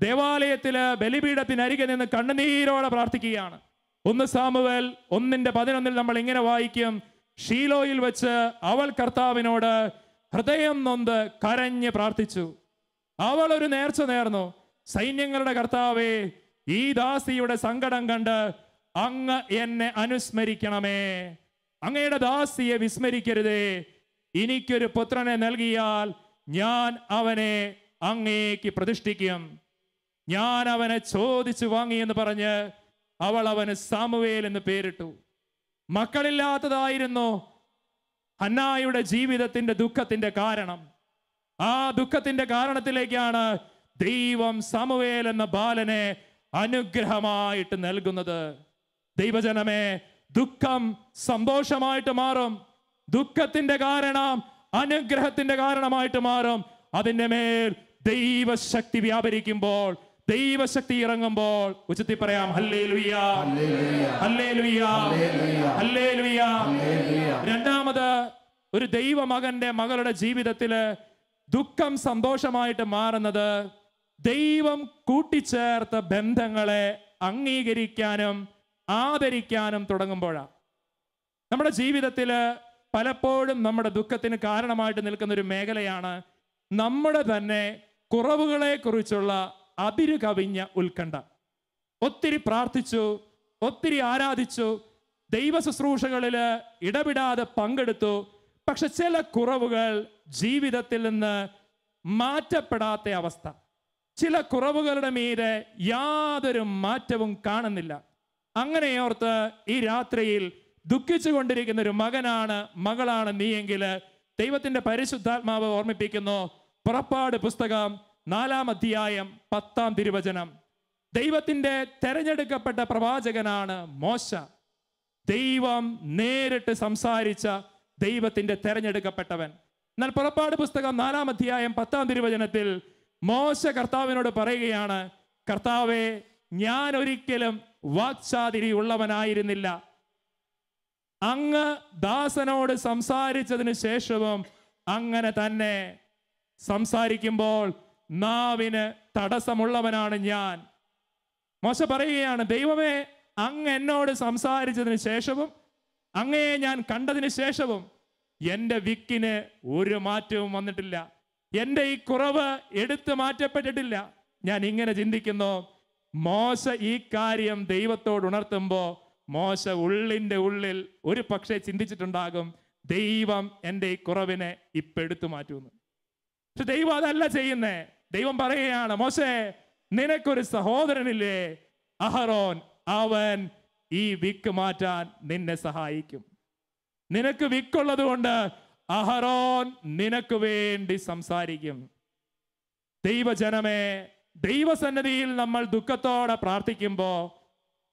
ദേവാലയത്തില് ബലിപീഠത്തിനരികെ നിന്ന് കണ്ണുനീരോടെ പ്രാർത്ഥിക്കുകയാണ്. 1 സാമുവേൽ 1:11 നമ്മൾ ഇങ്ങനെ വായിക്കും, ഷീലോയിൽ വെച്ച് അവൾ കർത്താവിനോട് ഹൃദയം നൊന്ത് കരഞ്ഞ് പ്രാർത്ഥിച്ചു. അവൾ ഒരു നേർച്ച നേർന്നു, സൈന്യങ്ങളുടെ കർത്താവേ, ഈ ദാസിയുടെ സങ്കടം കണ്ട് അങ്ങ് എന്നെ അനുസ്മരിക്കണമേ. അങ്ങയുടെ ദാസിയെ വിസ്മരിക്കരുതേ. എനിക്കൊരു പുത്രനെ നൽകിയാൽ ഞാൻ അവനെ അങ്ങേക്ക് പ്രതിഷ്ഠിക്കും. ഞാൻ അവനെ ചോദിച്ചു വാങ്ങിയെന്ന് പറഞ്ഞ് അവൾ അവന് സാമുവേൽ എന്ന് പേരിട്ടു. മക്കളില്ലാത്തതായിരുന്നു ഹന്നായുടെ ജീവിതത്തിന്റെ ദുഃഖത്തിന്റെ കാരണം. ആ ദുഃഖത്തിന്റെ കാരണത്തിലേക്കാണ് ദൈവം സാമുവേൽ എന്ന ബാലനെ അനുഗ്രഹമായിട്ട് നൽകുന്നത്. ദൈവജനമേ, ദുഃഖം സന്തോഷമായിട്ട് മാറും. ദുഃഖത്തിന്റെ കാരണം അനുഗ്രഹത്തിന്റെ കാരണമായിട്ട് മാറും. അതിന്റെ മേൽ ദൈവശക്തി വ്യാപരിക്കുമ്പോൾ, ദൈവശക്തി ഇറങ്ങുമ്പോൾ ഉച്ചത്തി പറയാം ഹല്ലേലൂയ, ഹല്ലേലൂയ, ഹല്ലേലൂയ. രണ്ടാമത്, ഒരു ദൈവമകന്റെ മകളുടെ ജീവിതത്തില് ദുഃഖം സന്തോഷമായിട്ട് മാറുന്നത് ദൈവം കൂട്ടിച്ചേർത്ത ബന്ധങ്ങളെ അംഗീകരിക്കാനും ആദരിക്കാനും തുടങ്ങുമ്പോഴാണ്. നമ്മുടെ ജീവിതത്തിൽ പലപ്പോഴും നമ്മുടെ ദുഃഖത്തിന് കാരണമായിട്ട് നിൽക്കുന്ന ഒരു മേഖലയാണ് നമ്മുടെ തന്നെ കുറവുകളെ കുറിച്ചുള്ള അതിരു കവിഞ്ഞ ഉത്കണ്ഠ. ഒത്തിരി പ്രാർത്ഥിച്ചു, ഒത്തിരി ആരാധിച്ചു, ദൈവ ശുശ്രൂഷകളിൽ ഇടപെടാതെ പങ്കെടുത്തു, പക്ഷെ ചില കുറവുകൾ ജീവിതത്തിൽ നിന്ന് മാറ്റപ്പെടാത്ത അവസ്ഥ. ചില കുറവുകളുടെ മീതെ യാതൊരു മാറ്റവും കാണുന്നില്ല. അങ്ങനെയോർത്ത് ഈ രാത്രിയിൽ ദുഃഖിച്ചു കൊണ്ടിരിക്കുന്ന ഒരു മകളാണ് നീയെങ്കിൽ ദൈവത്തിന്റെ പരിശുദ്ധാത്മാവ് ഓർമ്മിപ്പിക്കുന്നു. പുറപ്പാട് പുസ്തകം 4-ാം അധ്യായം 10-ാം തിരുവചനം, ദൈവത്തിന്റെ തെരഞ്ഞെടുക്കപ്പെട്ട പ്രവാചകനാണ് മോശ. ദൈവം നേരിട്ട് സംസാരിച്ച ദൈവത്തിന്റെ തെരഞ്ഞെടുക്കപ്പെട്ടവൻ. എന്നാൽ പുറപ്പാട് പുസ്തകം 4-ാം അധ്യായം 10-ാം തിരുവചനത്തിൽ മോശ കർത്താവിനോട് പറയുകയാണ്, കർത്താവേ, ഞാൻ ഒരിക്കലും വാക്ചാതിരി ഉള്ളവനായിരുന്നില്ല. അങ്ങ് ദാസനോട് സംസാരിച്ചതിന് ശേഷവും അങ്ങനെ തന്നെ സംസാരിക്കുമ്പോൾ നാവിന് തടസ്സമുള്ളവനാണ് ഞാൻ. മോശ പറയുകയാണ്, ദൈവമേ, അങ്ങ് എന്നോട് സംസാരിച്ചതിന് ശേഷവും അങ്ങയെ ഞാൻ കണ്ടതിന് ശേഷവും എൻ്റെ വിക്കിന് ഒരു മാറ്റവും വന്നിട്ടില്ല. എൻ്റെ ഈ കുറവ് എടുത്തു മാറ്റപ്പെട്ടിട്ടില്ല. ഞാൻ ഇങ്ങനെ ചിന്തിക്കുന്നു, മോശ ഈ കാര്യം ദൈവത്തോട് ഉണർത്തുമ്പോൾ മോശ ഉള്ളിൻ്റെ ഉള്ളിൽ ഒരു പക്ഷേ ചിന്തിച്ചിട്ടുണ്ടാകും, ദൈവം എൻ്റെ ഈ കുറവിനെ ഇപ്പം എടുത്തു മാറ്റുമെന്ന്. പക്ഷെ ദൈവം അതല്ല ചെയ്യുന്നേ. ദൈവം പറയുകയാണ്, മോശേ, നിനക്കൊരു സഹോദരനില്ലേ, അഹറോൻ, അവൻ ഈ വിക്ക് മാറ്റാൻ നിന്നെ സഹായിക്കും. നിനക്ക് വിക്കുള്ളത് കൊണ്ട് അഹറോൻ നിനക്ക് വേണ്ടി സംസാരിക്കും. ദൈവജനമേ, ദൈവസന്നിധിയിൽ നമ്മൾ ദുഃഖത്തോടെ പ്രാർത്ഥിക്കുമ്പോൾ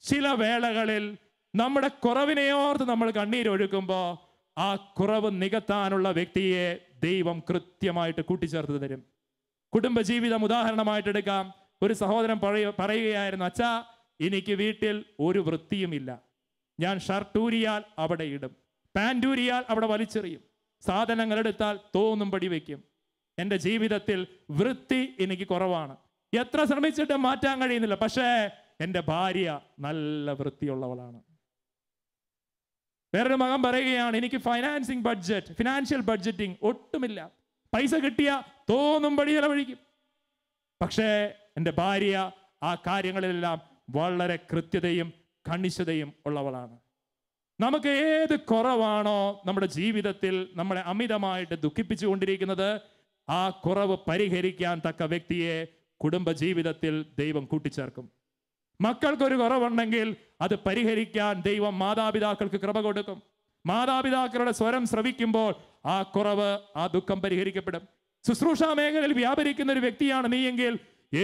ചില വേളകളിൽ നമ്മുടെ കുറവിനെയോർത്ത് നമ്മൾ കണ്ണീരൊഴുക്കുമ്പോൾ ആ കുറവ് നികത്താനുള്ള വ്യക്തിയെ ദൈവം കൃത്യമായിട്ട് കൂട്ടിച്ചേർത്ത് തരും. കുടുംബജീവിതം ഉദാഹരണമായിട്ട് എടുക്കാം. ഒരു സഹോദരൻ പറയുകയായിരുന്നു, അച്ഛാ, എനിക്ക് വീട്ടിൽ ഒരു വൃത്തിയുമില്ല. ഞാൻ ഷർട്ട് ഊരിയാൽ അവിടെ ഇടും, പാൻറ് ഊരിയാൽ അവിടെ വലിച്ചെറിയും, സാധനങ്ങൾ എടുത്താൽ തോന്നുംപടി വയ്ക്കും. എൻ്റെ ജീവിതത്തിൽ വൃത്തി എനിക്ക് കുറവാണ്. എത്ര ശ്രമിച്ചിട്ടും മാറ്റാൻ കഴിയുന്നില്ല. പക്ഷേ എൻ്റെ ഭാര്യ നല്ല വൃത്തിയുള്ളവളാണ്. വേറൊരു മകൻ പറയുകയാണ്, എനിക്ക് ഫിനാൻഷ്യൽ ബഡ്ജറ്റിംഗ് ഒട്ടുമില്ല. പൈസ കിട്ടിയ തോന്നുംപടി ചെലവഴിക്കും. പക്ഷേ എൻ്റെ ഭാര്യ ആ കാര്യങ്ങളിലെല്ലാം വളരെ കൃത്യതയും കണിശതയും ഉള്ളവളാണ്. നമുക്ക് ഏത് കുറവാണോ നമ്മുടെ ജീവിതത്തിൽ നമ്മളെ അമിതമായിട്ട് ദുഃഖിപ്പിച്ചുകൊണ്ടിരിക്കുന്നത്, ആ കുറവ് പരിഹരിക്കാൻ തക്ക വ്യക്തിയെ കുടുംബജീവിതത്തിൽ ദൈവം കൂട്ടിച്ചേർക്കും. മക്കൾക്കൊരു കുറവുണ്ടെങ്കിൽ അത് പരിഹരിക്കാൻ ദൈവം മാതാപിതാക്കൾക്ക് കൃപ കൊടുക്കും. മാതാപിതാക്കളുടെ സ്വരം ശ്രവിക്കുമ്പോൾ ആ കുറവ്, ആ ദുഃഖം പരിഹരിക്കപ്പെടും. ശുശ്രൂഷാ മേഖലയിൽ വ്യാപരിക്കുന്ന ഒരു വ്യക്തിയാണ് നീയെങ്കിൽ,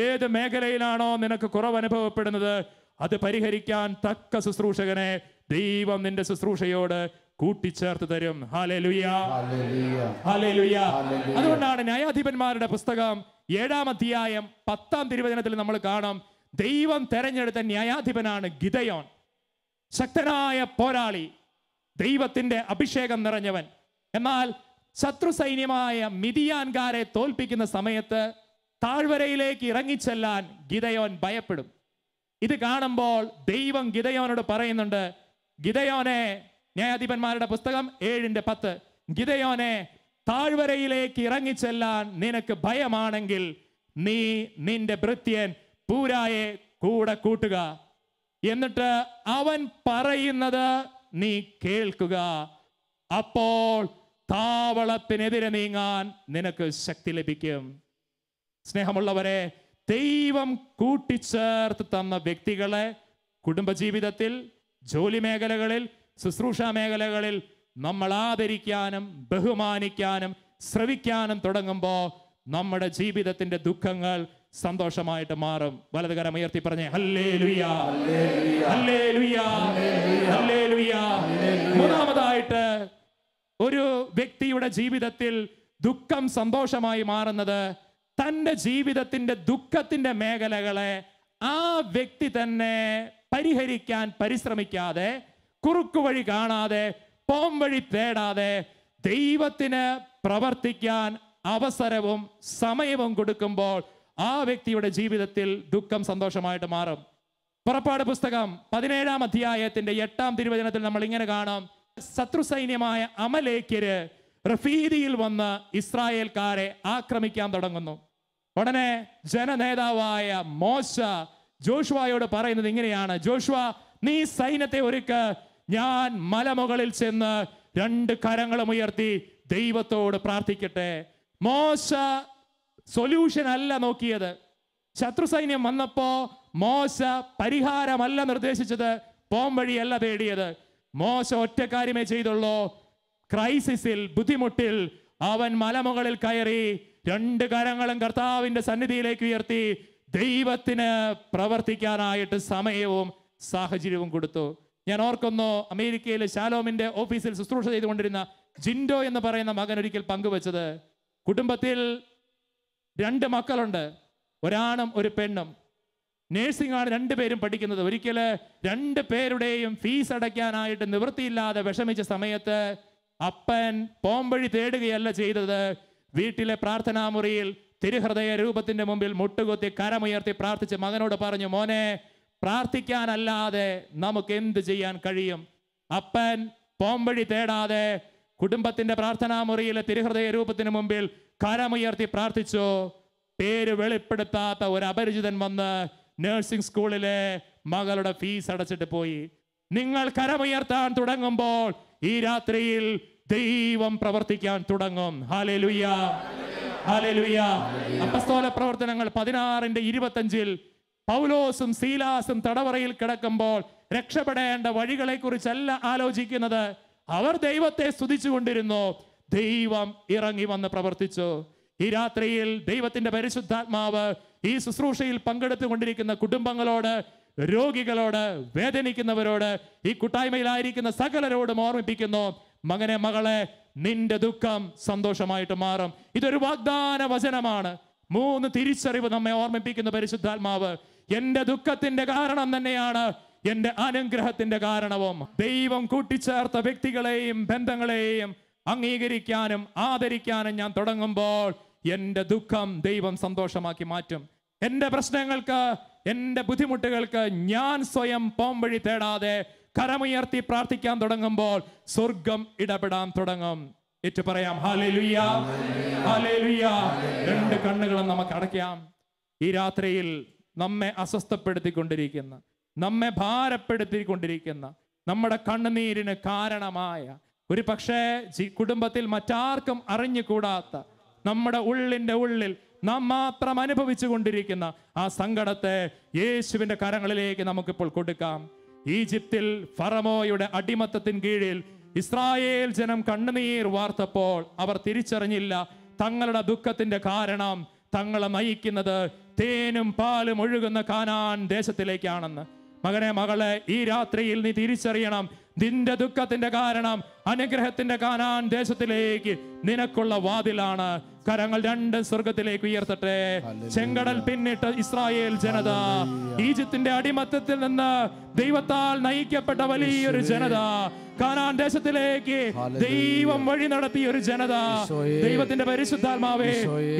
ഏത് മേഖലയിലാണോ നിനക്ക് കുറവ് അനുഭവപ്പെടുന്നത് അത് പരിഹരിക്കാൻ തക്ക ശുശ്രൂഷകനെ ദൈവം നിന്റെ ശുശ്രൂഷയോട് കൂട്ടിച്ചേർത്ത് തരും. Hallelujah, hallelujah. അതുകൊണ്ടാണ് ന്യായാധിപന്മാരുടെ പുസ്തകം 7-ാം അധ്യായം 10-ാം തിരുവചനത്തിൽ നമ്മൾ കാണാം, ദൈവം തെരഞ്ഞെടുത്ത ന്യായാധിപനാണ് ഗിദെയോൻ. ശക്തനായ പോരാളി, ദൈവത്തിന്റെ അഭിഷേകം നിറഞ്ഞവൻ. എന്നാൽ ശത്രു സൈന്യമായ മിദിയാൻകാരെ തോൽപ്പിക്കുന്ന സമയത്ത് താഴ്വരയിലേക്ക് ഇറങ്ങിച്ചെല്ലാൻ ഗിദെയോൻ ഭയപ്പെടും. ഇത് കാണുമ്പോൾ ദൈവം ഗിദെയോനോട് പറയുന്നുണ്ട്, ഗിദെയോനെ, ന്യായാധിപന്മാരുടെ പുസ്തകം 7:10, ഗിദെയോനെ, താഴ്വരയിലേക്ക് ഇറങ്ങിച്ചെല്ലാൻ നിനക്ക് ഭയമാണെങ്കിൽ നീ നിന്റെ ഭൃത്യൻ പൂരായെ കൂടെ കൂട്ടുക, എന്നിട്ട് അവൻ പറയുന്നത് നീ കേൾക്കുക. അപ്പോൾ താവളത്തിനെതിരെ നീങ്ങാൻ നിനക്ക് ശക്തി ലഭിക്കും. സ്നേഹമുള്ളവരെ, ദൈവം കൂട്ടിച്ചേർത്ത് തന്ന വ്യക്തികളെ കുടുംബജീവിതത്തിൽ, ജോലി മേഖലകളിൽ, ശുശ്രൂഷ മേഖലകളിൽ നമ്മൾ ആദരിക്കാനും ബഹുമാനിക്കാനും ശ്രവിക്കാനും തുടങ്ങുമ്പോൾ നമ്മുടെ ജീവിതത്തിന്റെ ദുഃഖങ്ങൾ സന്തോഷമായിട്ട് മാറും. വലതുകരം ഉയർത്തി പറഞ്ഞേ ഹല്ലേലൂയ, ഹല്ലേലൂയ, ഹല്ലേലൂയ. മൂന്നാമതായിട്ട്, ഒരു വ്യക്തിയുടെ ജീവിതത്തിൽ ദുഃഖം സന്തോഷമായി മാറുന്നത് തൻ്റെ ജീവിതത്തിന്റെ ദുഃഖത്തിന്റെ മേഖലകളെ ആ വ്യക്തി തന്നെ പരിഹരിക്കാൻ പരിശ്രമിക്കാതെ, കുറുക്കുവഴി കാണാതെ, പോംവഴി തേടാതെ ദൈവത്തിന് പ്രവർത്തിക്കാൻ അവസരവും സമയവും കൊടുക്കുമ്പോൾ ആ വ്യക്തിയുടെ ജീവിതത്തിൽ ദുഃഖം സന്തോഷമായിട്ട് മാറും. പുറപ്പാട് പുസ്തകം 17-ാം അധ്യായത്തിന്റെ 8-ാം തിരുവചനത്തിൽ നമ്മൾ ഇങ്ങനെ കാണാം, ശത്രു സൈന്യമായ അമലേക്യര് റഫീദിയിൽ വന്ന് ഇസ്രായേൽക്കാരെ ആക്രമിക്കാൻ തുടങ്ങുന്നു. ഉടനെ ജനനേതാവായ മോശ ജോഷുവയോട് പറയുന്നത് ഇങ്ങനെയാണ്, ജോഷുവ, നീ സൈന്യത്തെ ഒരുക്ക്, ഞാൻ മലമുകളിൽ ചെന്ന് 2 കരങ്ങളും ഉയർത്തി ദൈവത്തോട് പ്രാർത്ഥിക്കട്ടെ. മോശ സൊല്യൂഷൻ അല്ല നോക്കിയത്. ശത്രു സൈന്യം വന്നപ്പോ മോശ പരിഹാരമല്ല നിർദ്ദേശിച്ചത്, പോംവഴിയല്ല തേടിയത്. മോശ ഒറ്റ കാര്യമേ ചെയ്തുള്ളൂ. ക്രൈസിസിൽ, ബുദ്ധിമുട്ടിൽ അവൻ മലമുകളിൽ കയറി 2 കരങ്ങളും കർത്താവിന്റെ സന്നിധിയിലേക്ക് ഉയർത്തി ദൈവത്തിന് പ്രവർത്തിക്കാനായിട്ട് സമയവും സാഹചര്യവും കൊടുത്തു. ഞാൻ ഓർക്കുന്നു, അമേരിക്കയിലെ ശാലോമിന്റെ ഓഫീസിൽ ശുശ്രൂഷ ചെയ്തുകൊണ്ടിരുന്ന ജിൻഡോ എന്ന് പറയുന്ന മകൻ ഒരിക്കൽ പങ്കുവച്ചത്, കുടുംബത്തിൽ 2 മക്കളുണ്ട്, ഒരാണും ഒരു പെണ്ണും. നേഴ്സിംഗ് ആണ് 2 പേരും പഠിക്കുന്നത്. ഒരിക്കൽ 2 പേരുടെയും ഫീസ് അടയ്ക്കാനായിട്ട് നിവൃത്തിയില്ലാതെ വിഷമിച്ച സമയത്ത് അപ്പൻ പോംവഴി തേടുകയല്ല ചെയ്തത്, വീട്ടിലെ പ്രാർത്ഥനാ മുറിയിൽ തിരുഹൃദയ രൂപത്തിന്റെ മുമ്പിൽ മുട്ടുകുത്തി കരമുയർത്തി പ്രാർത്ഥിച്ച് മകനോട് പറഞ്ഞു, മോനെ, പ്രാർത്ഥിക്കാനല്ലാതെ നമുക്ക് എന്ത് ചെയ്യാൻ കഴിയും? അപ്പൻ പോംവഴി തേടാതെ കുടുംബത്തിന്റെ പ്രാർത്ഥനാ മുറിയിലെ തിരുഹൃദയ രൂപത്തിന് മുമ്പിൽ കരമുയർത്തി പ്രാർത്ഥിച്ചു. പേര് വെളിപ്പെടുത്താത്ത ഒരു അപരിചിതൻ വന്ന് നഴ്സിംഗ് സ്കൂളിലെ മകളുടെ ഫീസ് അടച്ചിട്ട് പോയി. നിങ്ങൾ കരമുയർത്താൻ തുടങ്ങുമ്പോൾ ഈ രാത്രിയിൽ ദൈവം പ്രവർത്തിക്കാൻ തുടങ്ങും. Hallelujah, hallelujah. അപ്പസ്തോല പ്രവർത്തനങ്ങൾ 16:25 പൗലോസും സീലാസും തടവറയിൽ കിടക്കുമ്പോൾ രക്ഷപ്പെടേണ്ട വഴികളെ കുറിച്ചല്ല ആലോചിക്കുന്നത്. അവർ ദൈവത്തെ സ്തുതിച്ചുകൊണ്ടിരുന്നു. ദൈവം ഇറങ്ങി വന്ന് പ്രവർത്തിച്ചു. ഈ രാത്രിയിൽ ദൈവത്തിന്റെ പരിശുദ്ധാത്മാവ് ഈ ശുശ്രൂഷയിൽ പങ്കെടുത്തുകൊണ്ടിരിക്കുന്ന കുടുംബങ്ങളോട്, രോഗികളോട്, വേദനിക്കുന്നവരോട്, ഈ കൂട്ടായ്മയിലായിരിക്കുന്ന സകലരോടും ഓർമ്മിപ്പിക്കുന്നു, മകനെ, മകളെ, നിന്റെ ദുഃഖം സന്തോഷമായിട്ട് മാറും. ഇതൊരു വാഗ്ദാന വചനമാണ്. 3 തിരിച്ചറിവ് നമ്മെ ഓർമ്മിപ്പിക്കുന്ന പരിശുദ്ധാത്മാവ്. എന്റെ ദുഃഖത്തിന്റെ കാരണം തന്നെയാണ് എന്റെ അനുഗ്രഹത്തിന്റെ കാരണവും. ദൈവം കൂട്ടിച്ചേർത്ത വ്യക്തികളെയും ബന്ധങ്ങളെയും അംഗീകരിക്കാനും ആദരിക്കാനും ഞാൻ തുടങ്ങുമ്പോൾ എന്റെ ദുഃഖം ദൈവം സന്തോഷമാക്കി മാറ്റും. എന്റെ പ്രശ്നങ്ങൾക്ക്, എന്റെ ബുദ്ധിമുട്ടുകൾക്ക് ഞാൻ സ്വയം പോംവഴി തേടാതെ കരമുയർത്തി പ്രാർത്ഥിക്കാൻ തുടങ്ങുമ്പോൾ സ്വർഗം ഇടപെടാൻ തുടങ്ങും. ഏറ്റു പറയാം, ഹല്ലേലൂയ, ഹല്ലേലൂയ. 2 കണ്ണുകളും നമുക്ക് അടയ്ക്കാം. ഈ രാത്രിയിൽ നമ്മെ അസ്വസ്ഥപ്പെടുത്തിക്കൊണ്ടിരിക്കുന്ന, നമ്മെ ഭാരപ്പെടുത്തിക്കൊണ്ടിരിക്കുന്ന, നമ്മുടെ കണ്ണുനീരിന് കാരണമായ, ഒരു പക്ഷേ കുടുംബത്തിൽ മറ്റാർക്കും അറിഞ്ഞുകൂടാത്ത, നമ്മുടെ ഉള്ളിന്റെ ഉള്ളിൽ നാം മാത്രം അനുഭവിച്ചു കൊണ്ടിരിക്കുന്ന ആ സങ്കടത്തെ യേശുവിന്റെ കരങ്ങളിലേക്ക് നമുക്കിപ്പോൾ കൊടുക്കാം. ഈജിപ്തിൽ ഫറവോയുടെ അടിമത്തത്തിന് കീഴിൽ ഇസ്രായേൽ ജനം കണ്ണുനീർ വാർത്തപ്പോൾ അവർ തിരിച്ചറിഞ്ഞില്ല തങ്ങളുടെ ദുഃഖത്തിന്റെ കാരണം തങ്ങളെ നയിക്കുന്നത് തേനും പാലും ഒഴുകുന്ന കാനാൻ ദേശത്തിലേക്കാണെന്ന്. മകനെ, മകളെ, ഈ രാത്രിയിൽ നീ തിരിച്ചറിയണം, നിന്റെ ദുഃഖത്തിന്റെ കാരണം അനുഗ്രഹത്തിന്റെ കാനാൻ ദേശത്തിലേക്ക് നിനക്കുള്ള വാതിലാണ്. കരങ്ങൾ 2 സ്വർഗത്തിലേക്ക് ഉയർത്തട്ടെ. ചെങ്കടൽ പിന്നിട്ട ഇസ്രായേൽ ജനത, ഈജിപ്തിന്റെ അടിമത്തത്തിൽ നിന്ന് ദൈവത്താൽ നയിക്കപ്പെട്ട വലിയൊരു ജനത, കാനാൻ ദേശത്തിലേക്ക് ദൈവം വഴി നടത്തിയ ഒരു ജനത. ദൈവത്തിന്റെ പരിശുദ്ധാത്മാവേ,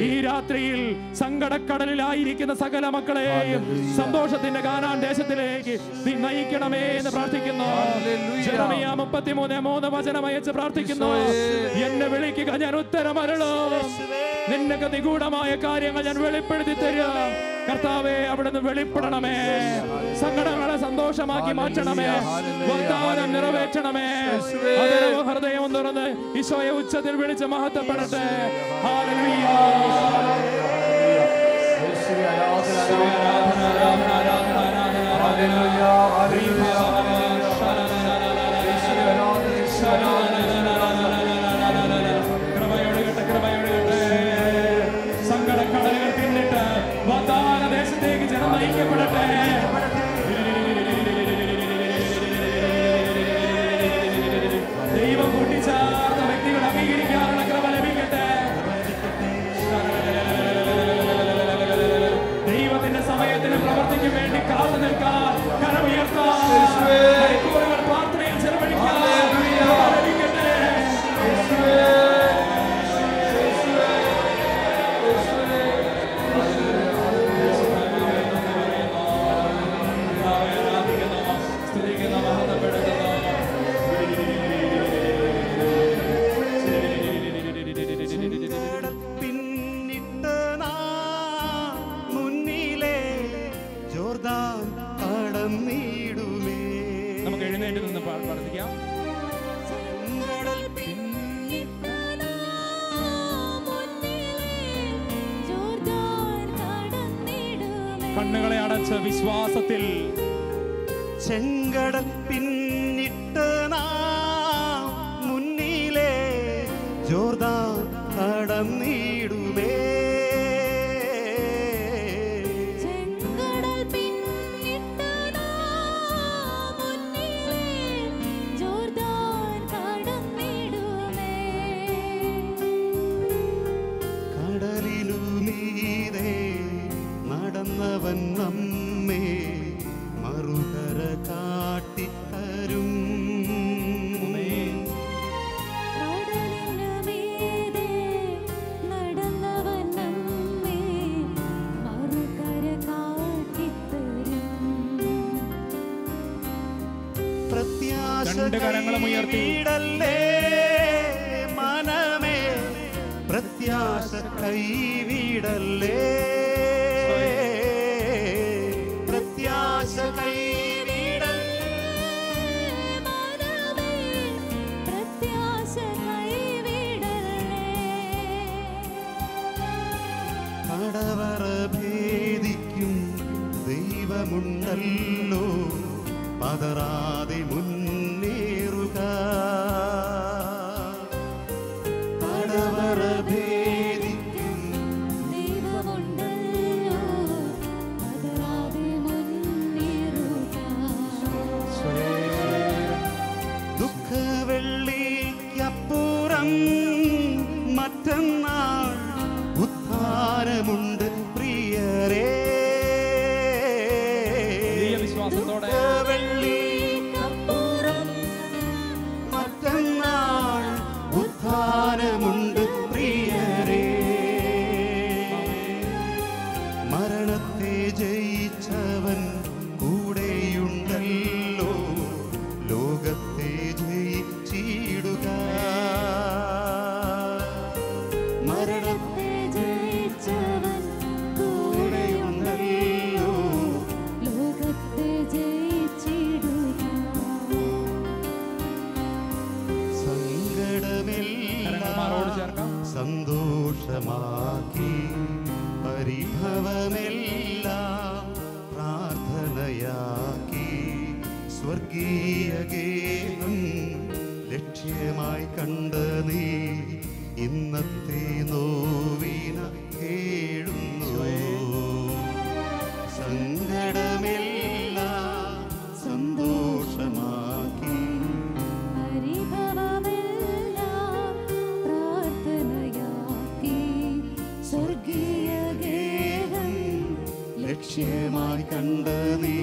ഈ രാത്രിയിൽ സങ്കടക്കടലിലായിരിക്കുന്ന സകല മക്കളെയും സന്തോഷത്തിന്റെ കാനാൻ ദേശത്തിലേക്ക് നീ നയിക്കണമേ എന്ന് പ്രാർത്ഥിക്കുന്നു. ജെറമിയ 33:3 വചനം അയച്ച് പ്രാർത്ഥിക്കുന്നു. എന്നെ വിളിക്കുക, ഞാൻ ഉത്തരമരുളും. നിന്റെ നിഗൂഢമായ കാര്യങ്ങൾ ഞാൻ വെളിപ്പെടുത്തി തരും. കർത്താവേ, അവിടുന്ന് വെളിപ്പെടണമേ. സങ്കടങ്ങളെ സന്തോഷമാക്കി മാറ്റണമേ. വാഗ്ദാനം നിറവേറ്റണമേ. ഹൃദയം തുറന്ന് ഈശോയെ ഉച്ചത്തിൽ വിളിച്ച് മഹത്വപ്പെടട്ടെ. ഹല്ലേലൂയ. സങ്കടക്കടലുകൾ പിന്നിട്ട് വാഗ്ദാന ദേശത്തേക്ക് ജനം നയിക്കപ്പെടട്ടെ. ദൈവം കൂട്ടിച്ചേർത്ത വ്യക്തികൾ അംഗീകരിക്കാനുള്ള കൃപ ലഭിക്കട്ടെ. ദൈവത്തിന്റെ സമയത്തിന് പ്രവർത്തിക്കും വേണ്ടി കാത്തു നിൽക്കാൻ, കരമുയർത്താൻ, മണിക്കൂറുകൾ പ്രാർത്ഥനയിൽ ചെലവഴിക്കാൻ ലഭിക്കട്ടെ. നമുക്ക് എഴുന്നേറ്റ് നിന്ന് പ്രാർത്ഥിക്കാം. കണ്ണുകളെ അടച്ച് വിശ്വാസത്തിൽ ചെങ്കടൽ പിന്നിട്ട് നാം മുന്നിലെ ജോർദാൻ കടന്നിടുമേ. രണ്ട് കരങ്ങളും ഉയർത്തി കൈവിടല്ലേ മനമേ, പ്രത്യാശ കൈവിടല്ലേ, പ്രത്യാശ കൈവിടല്ലേ, മനമേ പ്രത്യാശ കൈവിടല്ലേ. തടവറ ഭേദിക്കും ദൈവമുണ്ടല്ലോ, പതറാതെ മുന്നേറുക. തടവറ ഭേദിക്കും ദൈവമുണ്ടല്ലോ, പതറാതെ മുന്നേറുക. ദുഃഖവെള്ളിക്കപ്പുറം മറ്റന്നാൾ ഉദ്ധാരമുണ്ട് പ്രിയരേ. വിശ്വാസത്തോടെ ദുഃഖവെള്ളിക്കപ്പുറം മറ്റന്നാൾ ഉദ്ധാരമുണ്ട് പ്രിയരേ. മരണത്തെ ജയിച്ചവൻ കൂടെയുണ്ടല്ലോ, ലോകത്തെ ജയിച്ചിടുക. മരണത്തെ ജയിച്ചവൻ കൂടെയുണ്ടല്ലോ, ലോകത്തെ ജയിച്ചിടുക. കരങ്ങളോട് ചേർക്കാം. സന്തോഷമാക്കി പരിഭവമെല്ലാം പ്രാർത്ഥനയാക്കി, സ്വർഗീയ ഗേഹം ലക്ഷ്യമായി കണ്ട നീ ഇന്നത്തെ നോവിന കേഴുന്നു. സങ്കടമെല്ലാം സന്തോഷമാക്കി പരിഭവമെല്ലാം പ്രാർത്ഥനയാക്കി, സ്വർഗീയ ഗേഹം ലക്ഷ്യമായി കണ്ട നീ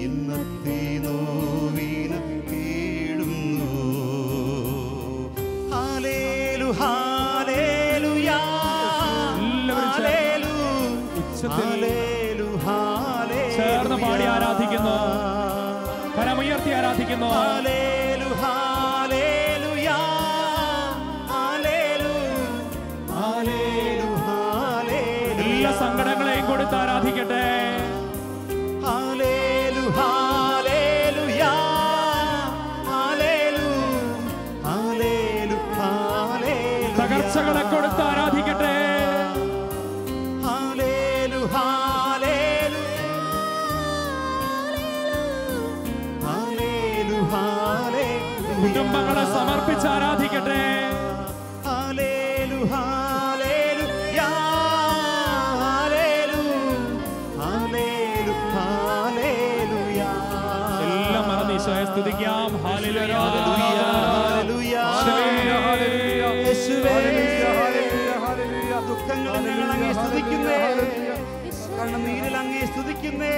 ഇന്നത്തെ നോവിന കേടുന്നു. ഹാലേലു ഹാലേലുയാ, ഹാലേലു ഹാലേലു ഹാലേലു. ചേർന്ന് പാടി ആരാധിക്കുന്നു, കരമുയർത്തി ആരാധിക്കുന്നു. ഹാലേലു ഹാലേലുയാ, ഹാലേലു ഹാലേലു ഹാലേലു. എല്ലാ സങ്കടങ്ങളെയും കൊടുത്ത് ആരാധിക്കട്ടെ. ഹാലേലു ഹാലേലുയാ, ഹാലേലു ഹാലേലു ഹാലേലു. തകർച്ചകളെ കൊടുത്ത് ആരാധിക്കട്ടെ. ഹാലേലു ഹാലേലു ഹാലേലു ഹാലേലു. കുടുംബങ്ങളെ സമർപ്പിച്ച് ആരാധിക്കട്ടെ. ഹാലേലു ഹാലേലുയാ, ഹാലേലു ഹാലേലു ഹാലേലുയാ. എല്ലാം മറന്ന് ഈശോയെ സ്തുതിക്കാം. ഹല്ലേലൂയ, ഹല്ലേലൂയ, യേശുവേ. ദുഃഖങ്ങളിൽ ഞങ്ങൾ അങ്ങേ സ്തുതിക്കുന്നേ, കണ്ണുനീരിൽ അങ്ങേ സ്തുതിക്കുന്നേ,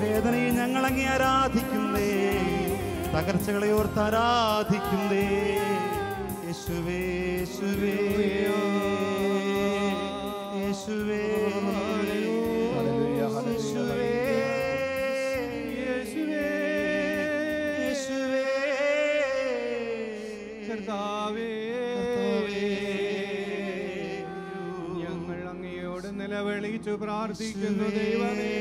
വേദനയിൽ ഞങ്ങൾ അങ്ങേ ആരാധിക്കുന്നേ, തകർച്ചകളെ ഓർത്ത് ആരാധിക്കുന്നേ. യേശുവേ യേശുവേ യേശുവേ യേശുവേ യേശുവേ യേശുവേ. കർത്താവേ, ഞങ്ങൾ അങ്ങയോട് നിലവിളിച്ചു പ്രാർത്ഥിക്കുന്നു ദൈവമേ.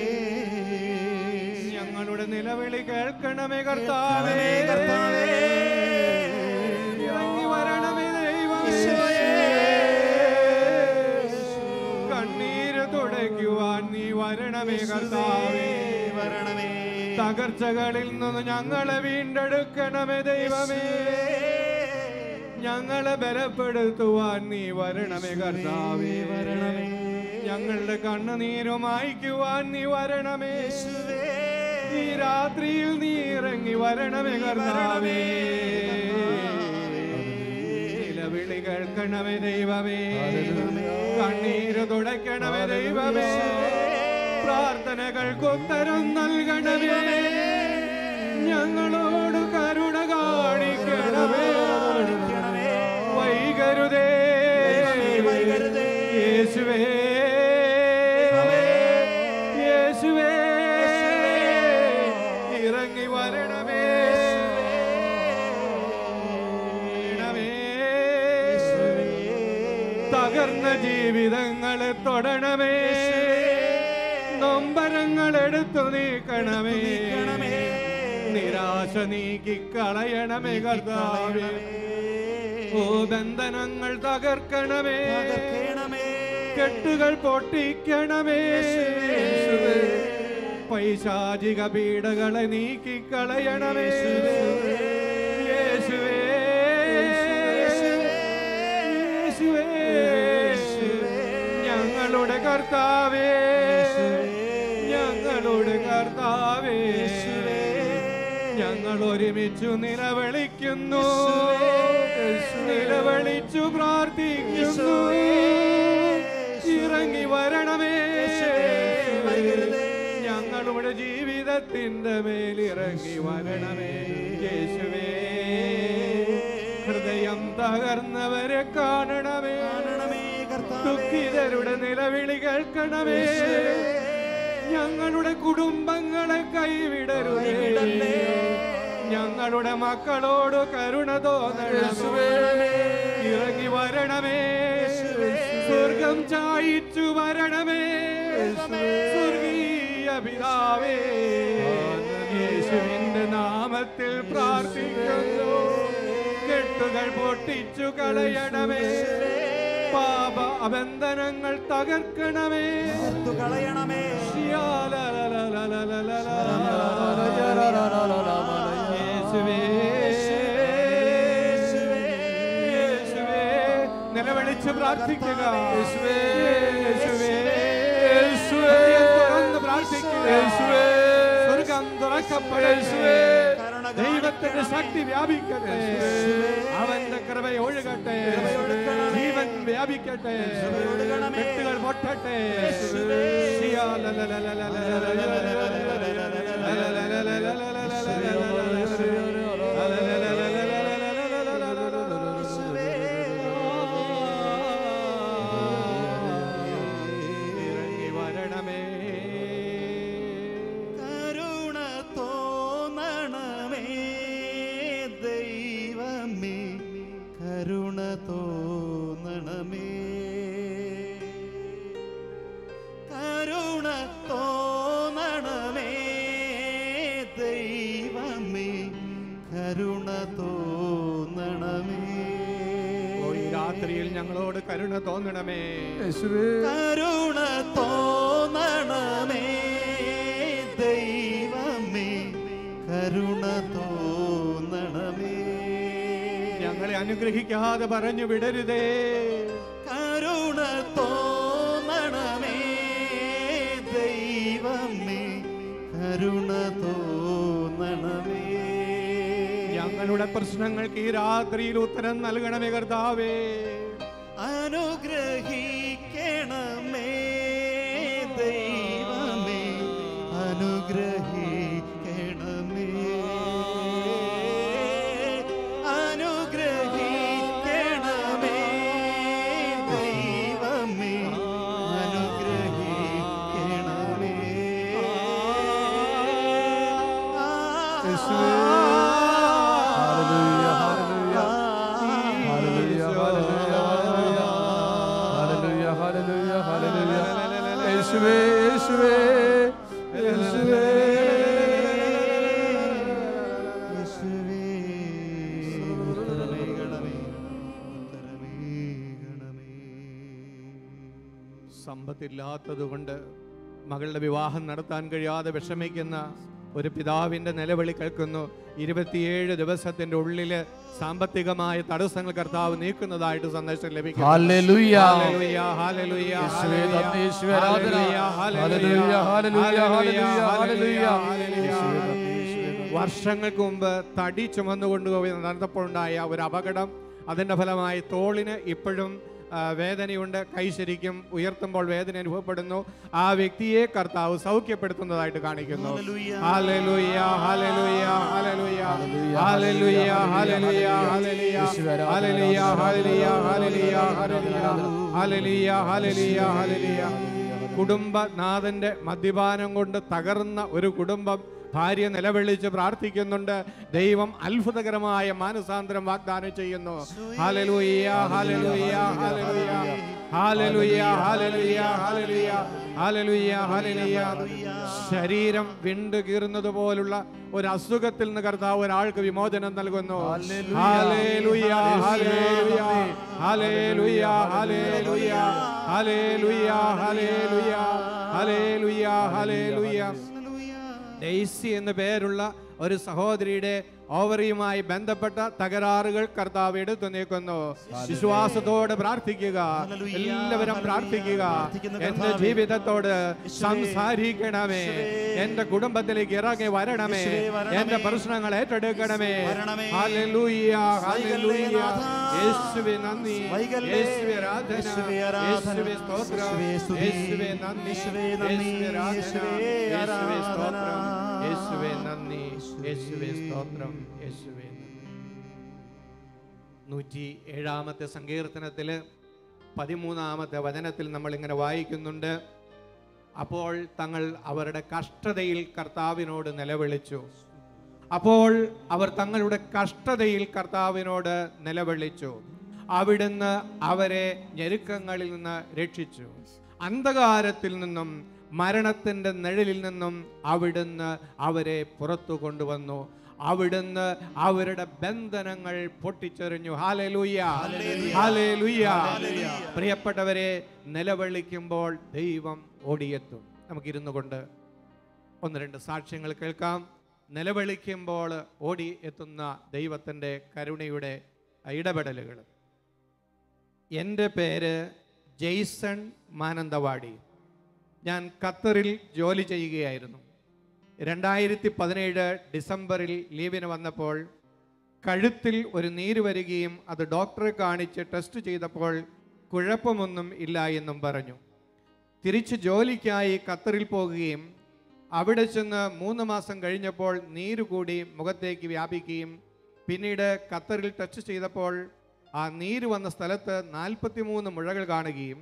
ഞങ്ങളുടെ നിലവിളി കേൾക്കണമേ കർത്താവേ, കർത്താവേ. ഇറങ്ങി വരണമേ ദൈവമേ. കണ്ണീര് തുടയ്ക്കുവാൻ നീ വരണമേ കർത്താവേ. വരണമേ. തകർച്ചകളിൽ നിന്ന് ഞങ്ങളെ വീണ്ടെടുക്കണമേ ദൈവമേ. ഞങ്ങളെ ബലപ്പെടുത്തുവാൻ നീ വരണമേ കർത്താവേ. വരണമേ. ഞങ്ങളുടെ കണ്ണുനീര് മായ്ക്കുവാൻ നീ വരണമേ. ഈ രാത്രിയിൽ നീ ഇറങ്ങി വരണമേ കർത്താവേ. നിലവിളി കേൾക്കണമേ ദൈവമേ. കണ്ണീര് തുടയ്ക്കണമേ ദൈവമേ. പ്രാർത്ഥനകൾക്ക് ഉത്തരം നൽകണമേ. ഞങ്ങളോട് കരുണ കാണിക്കണമേ. വൈകരുതേ യേശുവേ, യേശുവേ. ഇറങ്ങി വരണമേ. തകർന്ന ജീവിതങ്ങളെ തൊടണമേ, നൊമ്പരങ്ങൾ എടുത്തു നീക്കണമേ, നിരാശ നീക്കിക്കളയണമേ കർത്താവേ. ഓ ബന്ധനങ്ങൾ തകർക്കണമേ, കെട്ടുകൾ പൊട്ടിക്കണമേ, പൈശാചിക പീഡകളെ നീക്കിക്കളയണമേ യേശുവേ. യേശുവേ ഞങ്ങളുടെ കർത്താവേ, ഞങ്ങളുടെ കർത്താവേ, ഞങ്ങൾ ഒരുമിച്ചു നിലവിളിക്കുന്നു, നിലവിളിച്ചു പ്രാർത്ഥിക്കുന്നു. ഇറങ്ങി വരണമേ, ഞങ്ങളുടെ ജീവിതത്തിന്റെ മേലിറങ്ങി വരണമേ യേശുവേ. ഹൃദയം തകർന്നവരെ കാണണമേ, ദുഃഖിതരുടെ നിലവിളി കേൾക്കണമേ. ഞങ്ങളുടെ കുടുംബങ്ങളെ കൈവിടരുതേ, ഞങ്ങളുടെ മക്കളോട് കരുണ തോന്നണമേ. ഇറങ്ങി വരണമേ, സ്വർഗം ചായിച്ചു വരണമേ സ്വർഗീയ പിതാവേ. യേശുവിന്റെ നാമത്തിൽ പ്രാർത്ഥിക്കുന്നു, കെട്ടുകൾ പൊട്ടിച്ചു കളയണമേ, പാപ അബന്ധനങ്ങൾ തകർക്കണമേ, കളയണമേ. യേശുവേ യേശുവേ നിലവിളിച്ച് പ്രാർത്ഥിക്കുക, യേശുവേ യേശുവേ യേശുവേ തുറന്ന് പ്രാർത്ഥിക്കുക, യേശുവേ സ്വർഗം തുറക്കപ്പെടേശുവേ. ദൈവത്തിന്റെ ശക്തി വ്യാപിക്കട്ടെ, അവന്റെ കൃപ ഒഴുകട്ടെ, ജീവൻ വ്യാപിക്കട്ടെ, കെട്ടുകൾ പൊട്ടട്ടെ. ഇറങ്ങി വരണമേ, കരുണ തോന്നണമേ ദൈവമേ, കരുണ തോന്നണമേ, കരുണ തോന്നണമേ ദൈവമേ, കരുണ തോന്നണമേ. ഈ രാത്രിയിൽ ഞങ്ങളോട് കരുണ തോന്നണമേ, കരുണ തോന്നണമേ ദൈവമേ, കരുണ തോന്നണമേ. ഞങ്ങളെ അനുഗ്രഹിക്കാതെ പറഞ്ഞു വിടരുതേ, കരുണ തോന്നണമേ ദൈവമേ, കരുണ തോന്നണമേ. ഞങ്ങളുടെ പ്രശ്നങ്ങൾക്ക് ഈ രാത്രിയിൽ ഉത്തരം നൽകണമേ കർത്താവേ. അനുഗ്രഹിക്കണമേ ദൈവമേ, അനുഗ്രഹിക്കണമേ, അനുഗ്രഹിക്കണമേ ദൈവമേ, അനുഗ്രഹിക്കണമേ. യേശുവേ യേശുവേ യേശുവേ സമ്പത്തില്ലാത്തത് കൊണ്ട് മകളുടെ വിവാഹം നടത്താൻ കഴിയാതെ വിഷമിക്കുന്ന ഒരു പിതാവിന്റെ നിലവിളി കേൾക്കുന്നു. 27 ദിവസത്തിന്റെ ഉള്ളില് സാമ്പത്തികമായ തടസ്സങ്ങൾ കർത്താവ് നീക്കുന്നതായിട്ട് സന്ദേശം ലഭിക്കും. വർഷങ്ങൾക്ക് മുമ്പ് തടി ചുമന്നുകൊണ്ടുപോയി നടന്നപ്പോഴുണ്ടായ ഒരു അപകടം, അതിന്റെ ഫലമായി തോളിന് ഇപ്പോഴും വേദനയുണ്ട്, കൈ ശരിക്കും ഉയർത്തുമ്പോൾ വേദന അനുഭവപ്പെടുന്നു. ആ വ്യക്തിയെ കർത്താവ് സൗഖ്യപ്പെടുത്തുന്നതായിട്ട് കാണിക്കുന്നു. Hallelujah hallelujah hallelujah hallelujah hallelujah hallelujah hallelujah hallelujah hallelujah hallelujah hallelujah hallelujah. കുടുംബനാഥന്റെ മദ്യപാനം കൊണ്ട് തകർന്ന ഒരു കുടുംബം ഭാര്യ നിലവിളിച്ച് പ്രാർത്ഥിക്കുന്നുണ്ട്. ദൈവം അത്ഭുതകരമായ മാനസാന്തരം വാഗ്ദാനം ചെയ്യുന്നു. Hallelujah, hallelujah, hallelujah, hallelujah, hallelujah, hallelujah, hallelujah, hallelujah. ശരീരം വിണ്ടു കീറുന്നത് പോലുള്ള ഒരു അസുഖത്തിൽ നിന്ന് കർത്താവ് ഒരാൾക്ക് വിമോചനം നൽകുന്നു. Hallelujah, hallelujah, hallelujah, hallelujah, hallelujah, hallelujah, hallelujah, hallelujah. Daisy എന്ന പേരുള്ള ഒരു സഹോദരിയുടെ ഓവറിയുമായി ബന്ധപ്പെട്ട തകരാറുകൾ കർത്താവ് എടുത്തു നീക്കുന്നു. വിശ്വാസത്തോടെ പ്രാർത്ഥിക്കുക, എല്ലാവരും പ്രാർത്ഥിക്കുക. എന്റെ ജീവിതത്തോട് സംസാരിക്കണമേ, എന്റെ കുടുംബത്തിലേക്ക് ഇറങ്ങി വരണമേ, എന്റെ പ്രശ്നങ്ങൾ ഏറ്റെടുക്കണമേ. Hallelujah, hallelujah. യേശുവേ നന്ദി, യേശുവേ ആരാധന, യേശുവേ സ്തോത്രം, യേശുവേ നന്ദി, യേശുവേ ആരാധന, യേശുവേ സ്തോത്രം, യേശുവേ നന്ദി, യേശുവേ സ്തോത്രം, യേശുവേ. 107-ാമത്തെ സങ്കീർത്തനത്തില് 13-ാമത്തെ വചനത്തിൽ നമ്മൾ ഇങ്ങനെ വായിക്കുന്നുണ്ട്. അപ്പോൾ തങ്ങൾ അവരുടെ കഷ്ടതയിൽ കർത്താവിനോട് നിലവിളിച്ചു. അപ്പോൾ അവർ തങ്ങളുടെ കഷ്ടതയിൽ കർത്താവിനോട് നിലവിളിച്ചു. അവിടുന്ന് അവരെ ഞെരുക്കങ്ങളിൽ നിന്ന് രക്ഷിച്ചു. അന്ധകാരത്തിൽ നിന്നും മരണത്തിൻ്റെ നിഴലിൽ നിന്നും അവിടുന്ന് അവരെ പുറത്തു കൊണ്ടുവന്നു. അവിടുന്ന് അവരുടെ ബന്ധനങ്ങൾ പൊട്ടിച്ചെറിഞ്ഞു. Hallelujah, hallelujah. പ്രിയപ്പെട്ടവരെ, നിലവിളിക്കുമ്പോൾ ദൈവം ഓടിയെത്തും. നമുക്കിരുന്നു കൊണ്ട് 1-2 സാക്ഷ്യങ്ങൾ കേൾക്കാം. നിലവിളിക്കുമ്പോൾ ഓടി എത്തുന്ന ദൈവത്തിൻ്റെ കരുണയുടെ ഇടപെടലുകൾ. എൻ്റെ പേര് ജെയ്സൺ മാനന്തവാടി. ഞാൻ ഖത്തറിൽ ജോലി ചെയ്യുകയായിരുന്നു. 2017 ഡിസംബറിൽ ലീവിന് വന്നപ്പോൾ കഴുത്തിൽ ഒരു നീര് വരികയും അത് ഡോക്ടറെ കാണിച്ച് ടെസ്റ്റ് ചെയ്തപ്പോൾ കുഴപ്പമൊന്നും ഇല്ല എന്നും പറഞ്ഞു. തിരിച്ച് ജോലിക്കായി ഖത്തറിൽ പോകുകയും അവിടെ ചെന്ന് 3 മാസം കഴിഞ്ഞപ്പോൾ നീര് കൂടി മുഖത്തേക്ക് വ്യാപിക്കുകയും പിന്നീട് ഖത്തറിൽ ടെസ്റ്റ് ചെയ്തപ്പോൾ ആ നീര് വന്ന സ്ഥലത്ത് 43 മുഴകൾ കാണുകയും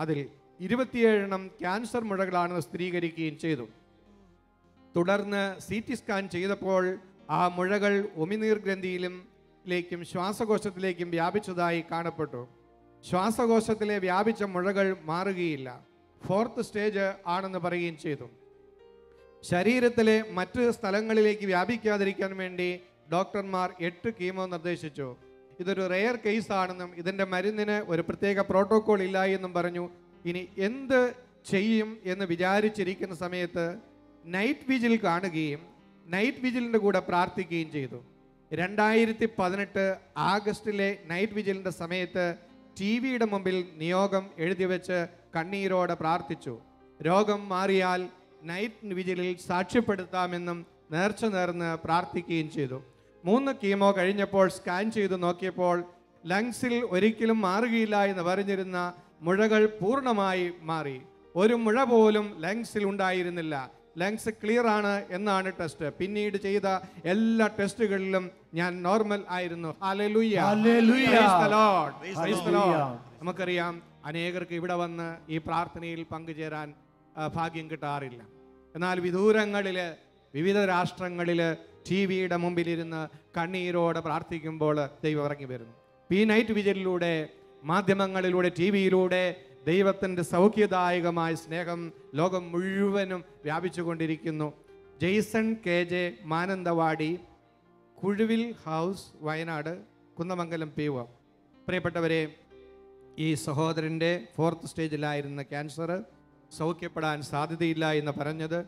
അതിൽ 27 ക്യാൻസർ മുഴകളാണെന്ന് സ്ഥിരീകരിക്കുകയും ചെയ്തു. തുടർന്ന് CT സ്കാൻ ചെയ്തപ്പോൾ ആ മുഴകൾ ഉമിനീർ ഗ്രന്ഥിയിലേക്കും ശ്വാസകോശത്തിലേക്കും വ്യാപിച്ചതായി കാണപ്പെട്ടു. ശ്വാസകോശത്തിലെ വ്യാപിച്ച മുഴകൾ മാറുകയില്ല, 4th സ്റ്റേജ് ആണെന്ന് പറയുകയും ചെയ്തു. ശരീരത്തിലെ മറ്റ് സ്ഥലങ്ങളിലേക്ക് വ്യാപിക്കാതിരിക്കാൻ വേണ്ടി ഡോക്ടർമാർ 8 കീമോ നിർദ്ദേശിച്ചു. ഇതൊരു റെയർ കേസ് ആണെന്നും ഇതിൻ്റെ മരുന്നിന് ഒരു പ്രത്യേക പ്രോട്ടോകോൾ ഇല്ല എന്നും പറഞ്ഞു. ഇനി എന്ത് ചെയ്യും എന്ന് വിചാരിച്ചിരിക്കുന്ന സമയത്ത് നൈറ്റ് വിജിൽ കാണുകയും നൈറ്റ് വിജിലിൻ്റെ കൂടെ പ്രാർത്ഥിക്കുകയും ചെയ്തു. 2018 ആഗസ്റ്റിലെ നൈറ്റ് വിജിലിൻ്റെ സമയത്ത് TV-യുടെ മുമ്പിൽ നിയോഗം എഴുതി വെച്ച് കണ്ണീരോടെ പ്രാർത്ഥിച്ചു. രോഗം മാറിയാൽ നൈറ്റ് വിജിലിൽ സാക്ഷ്യപ്പെടുത്താമെന്നും നേർച്ച നേർന്ന് പ്രാർത്ഥിക്കുകയും ചെയ്തു. 3 കീമോ കഴിഞ്ഞപ്പോൾ സ്കാൻ ചെയ്ത് നോക്കിയപ്പോൾ ലങ്സിൽ ഒരിക്കലും മാറുകയില്ല എന്ന് പറഞ്ഞിരുന്ന മുഴകൾ പൂർണ്ണമായി മാറി. ഒരു മുഴ പോലും ലങ്സിൽ ഉണ്ടായിരുന്നില്ല. ലങ്സ് ക്ലിയർ ആണ് എന്നാണ് ടെസ്റ്റ്. പിന്നീട് ചെയ്ത എല്ലാ ടെസ്റ്റുകളിലും ഞാൻ നോർമൽ ആയിരുന്നു. Hallelujah, praise the Lord, price the Lord. നമുക്കറിയാം, അനേകർക്ക് ഇവിടെ വന്ന് ഈ പ്രാർത്ഥനയിൽ പങ്കുചേരാൻ ഭാഗ്യം കിട്ടാറില്ല. എന്നാൽ വിദൂരങ്ങളിൽ വിവിധ രാഷ്ട്രങ്ങളിൽ TV-യുടെ മുമ്പിലിരുന്ന് കണ്ണീരോടെ പ്രാർത്ഥിക്കുമ്പോൾ ദൈവം ഇറങ്ങി വരുന്നു. ഈ നൈറ്റ് വിജിലിലൂടെ, മാധ്യമങ്ങളിലൂടെ, TV-യിലൂടെ ദൈവത്തിൻ്റെ സൗഖ്യദായകമായ സ്നേഹം ലോകം മുഴുവനും വ്യാപിച്ചുകൊണ്ടിരിക്കുന്നു. Jaison KJ Mananthavady, Kuzhuvil house, Wayanad, Kunnamangalam PO. പ്രിയപ്പെട്ടവരെ, ഈ സഹോദരൻ്റെ 4th സ്റ്റേജിലായിരുന്ന ക്യാൻസർ സൗഖ്യപ്പെടാൻ സാധ്യതയില്ല എന്ന് പറഞ്ഞത്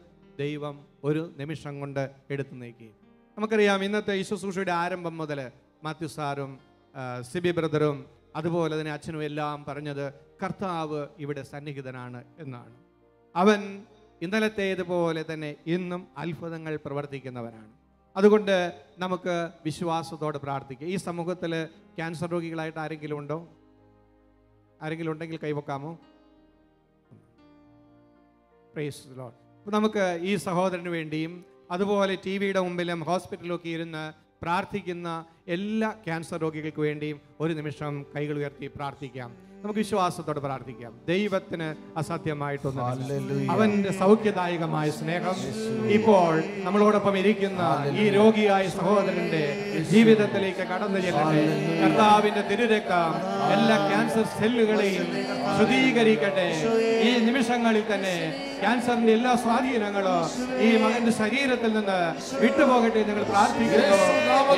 ദൈവം ഒരു നിമിഷം കൊണ്ട് എടുത്തു നീക്കി. നമുക്കറിയാം, ഇന്നത്തെ ഈ ശുശ്രൂഷയുടെ ആരംഭം മുതൽ മാത്യു സാറും സിബി ബ്രദറും അതുപോലെ തന്നെ അച്ഛനും എല്ലാം പറഞ്ഞത് കർത്താവ് ഇവിടെ സന്നിഹിതനാണ് എന്നാണ്. അവൻ ഇന്നലത്തേതുപോലെ തന്നെ ഇന്നും അത്ഭുതങ്ങൾ പ്രവർത്തിക്കുന്നവനാണ്. അതുകൊണ്ട് നമുക്ക് വിശ്വാസത്തോടെ പ്രാർത്ഥിക്കാം. ഈ സമൂഹത്തിൽ ക്യാൻസർ രോഗികളായിട്ട് ആരെങ്കിലും ഉണ്ടോ? ആരെങ്കിലും ഉണ്ടെങ്കിൽ കൈവക്കാമോ? Price the Lord. നമുക്ക് ഈ സഹോദരന് വേണ്ടിയും അതുപോലെ TV-യുടെ മുമ്പിലും ഹോസ്പിറ്റലിലൊക്കെ ഇരുന്ന് പ്രാർത്ഥിക്കുന്ന എല്ലാ ക്യാൻസർ രോഗികൾക്ക് വേണ്ടിയും ഒരു നിമിഷം കൈകൾ ഉയർത്തി പ്രാർത്ഥിക്കാം. നമുക്ക് വിശ്വാസത്തോടെ പ്രാർത്ഥിക്കാം. ദൈവത്തിന് അസാധ്യമായിട്ടൊന്നും. അവന്റെ സൗഖ്യദായകമായ സ്നേഹം ഇപ്പോൾ നമ്മളോടൊപ്പം ഇരിക്കുന്ന ഈ രോഗിയായ സഹോദരന്റെ ജീവിതത്തിലേക്ക് കടന്നു ചെല്ലട്ടെ. കർത്താവിന്റെ തിരുരക്തം എല്ലാ ക്യാൻസർ സെല്ലുകളെയും ശുദ്ധീകരിക്കട്ടെ. ഈ നിമിഷങ്ങളിൽ തന്നെ ക്യാൻസറിന്റെ എല്ലാ സ്വാധീനങ്ങളും ഈ മകന്റെ ശരീരത്തിൽ നിന്ന് വിട്ടുപോകട്ടെ. നിങ്ങൾ പ്രാർത്ഥിക്കുന്നു.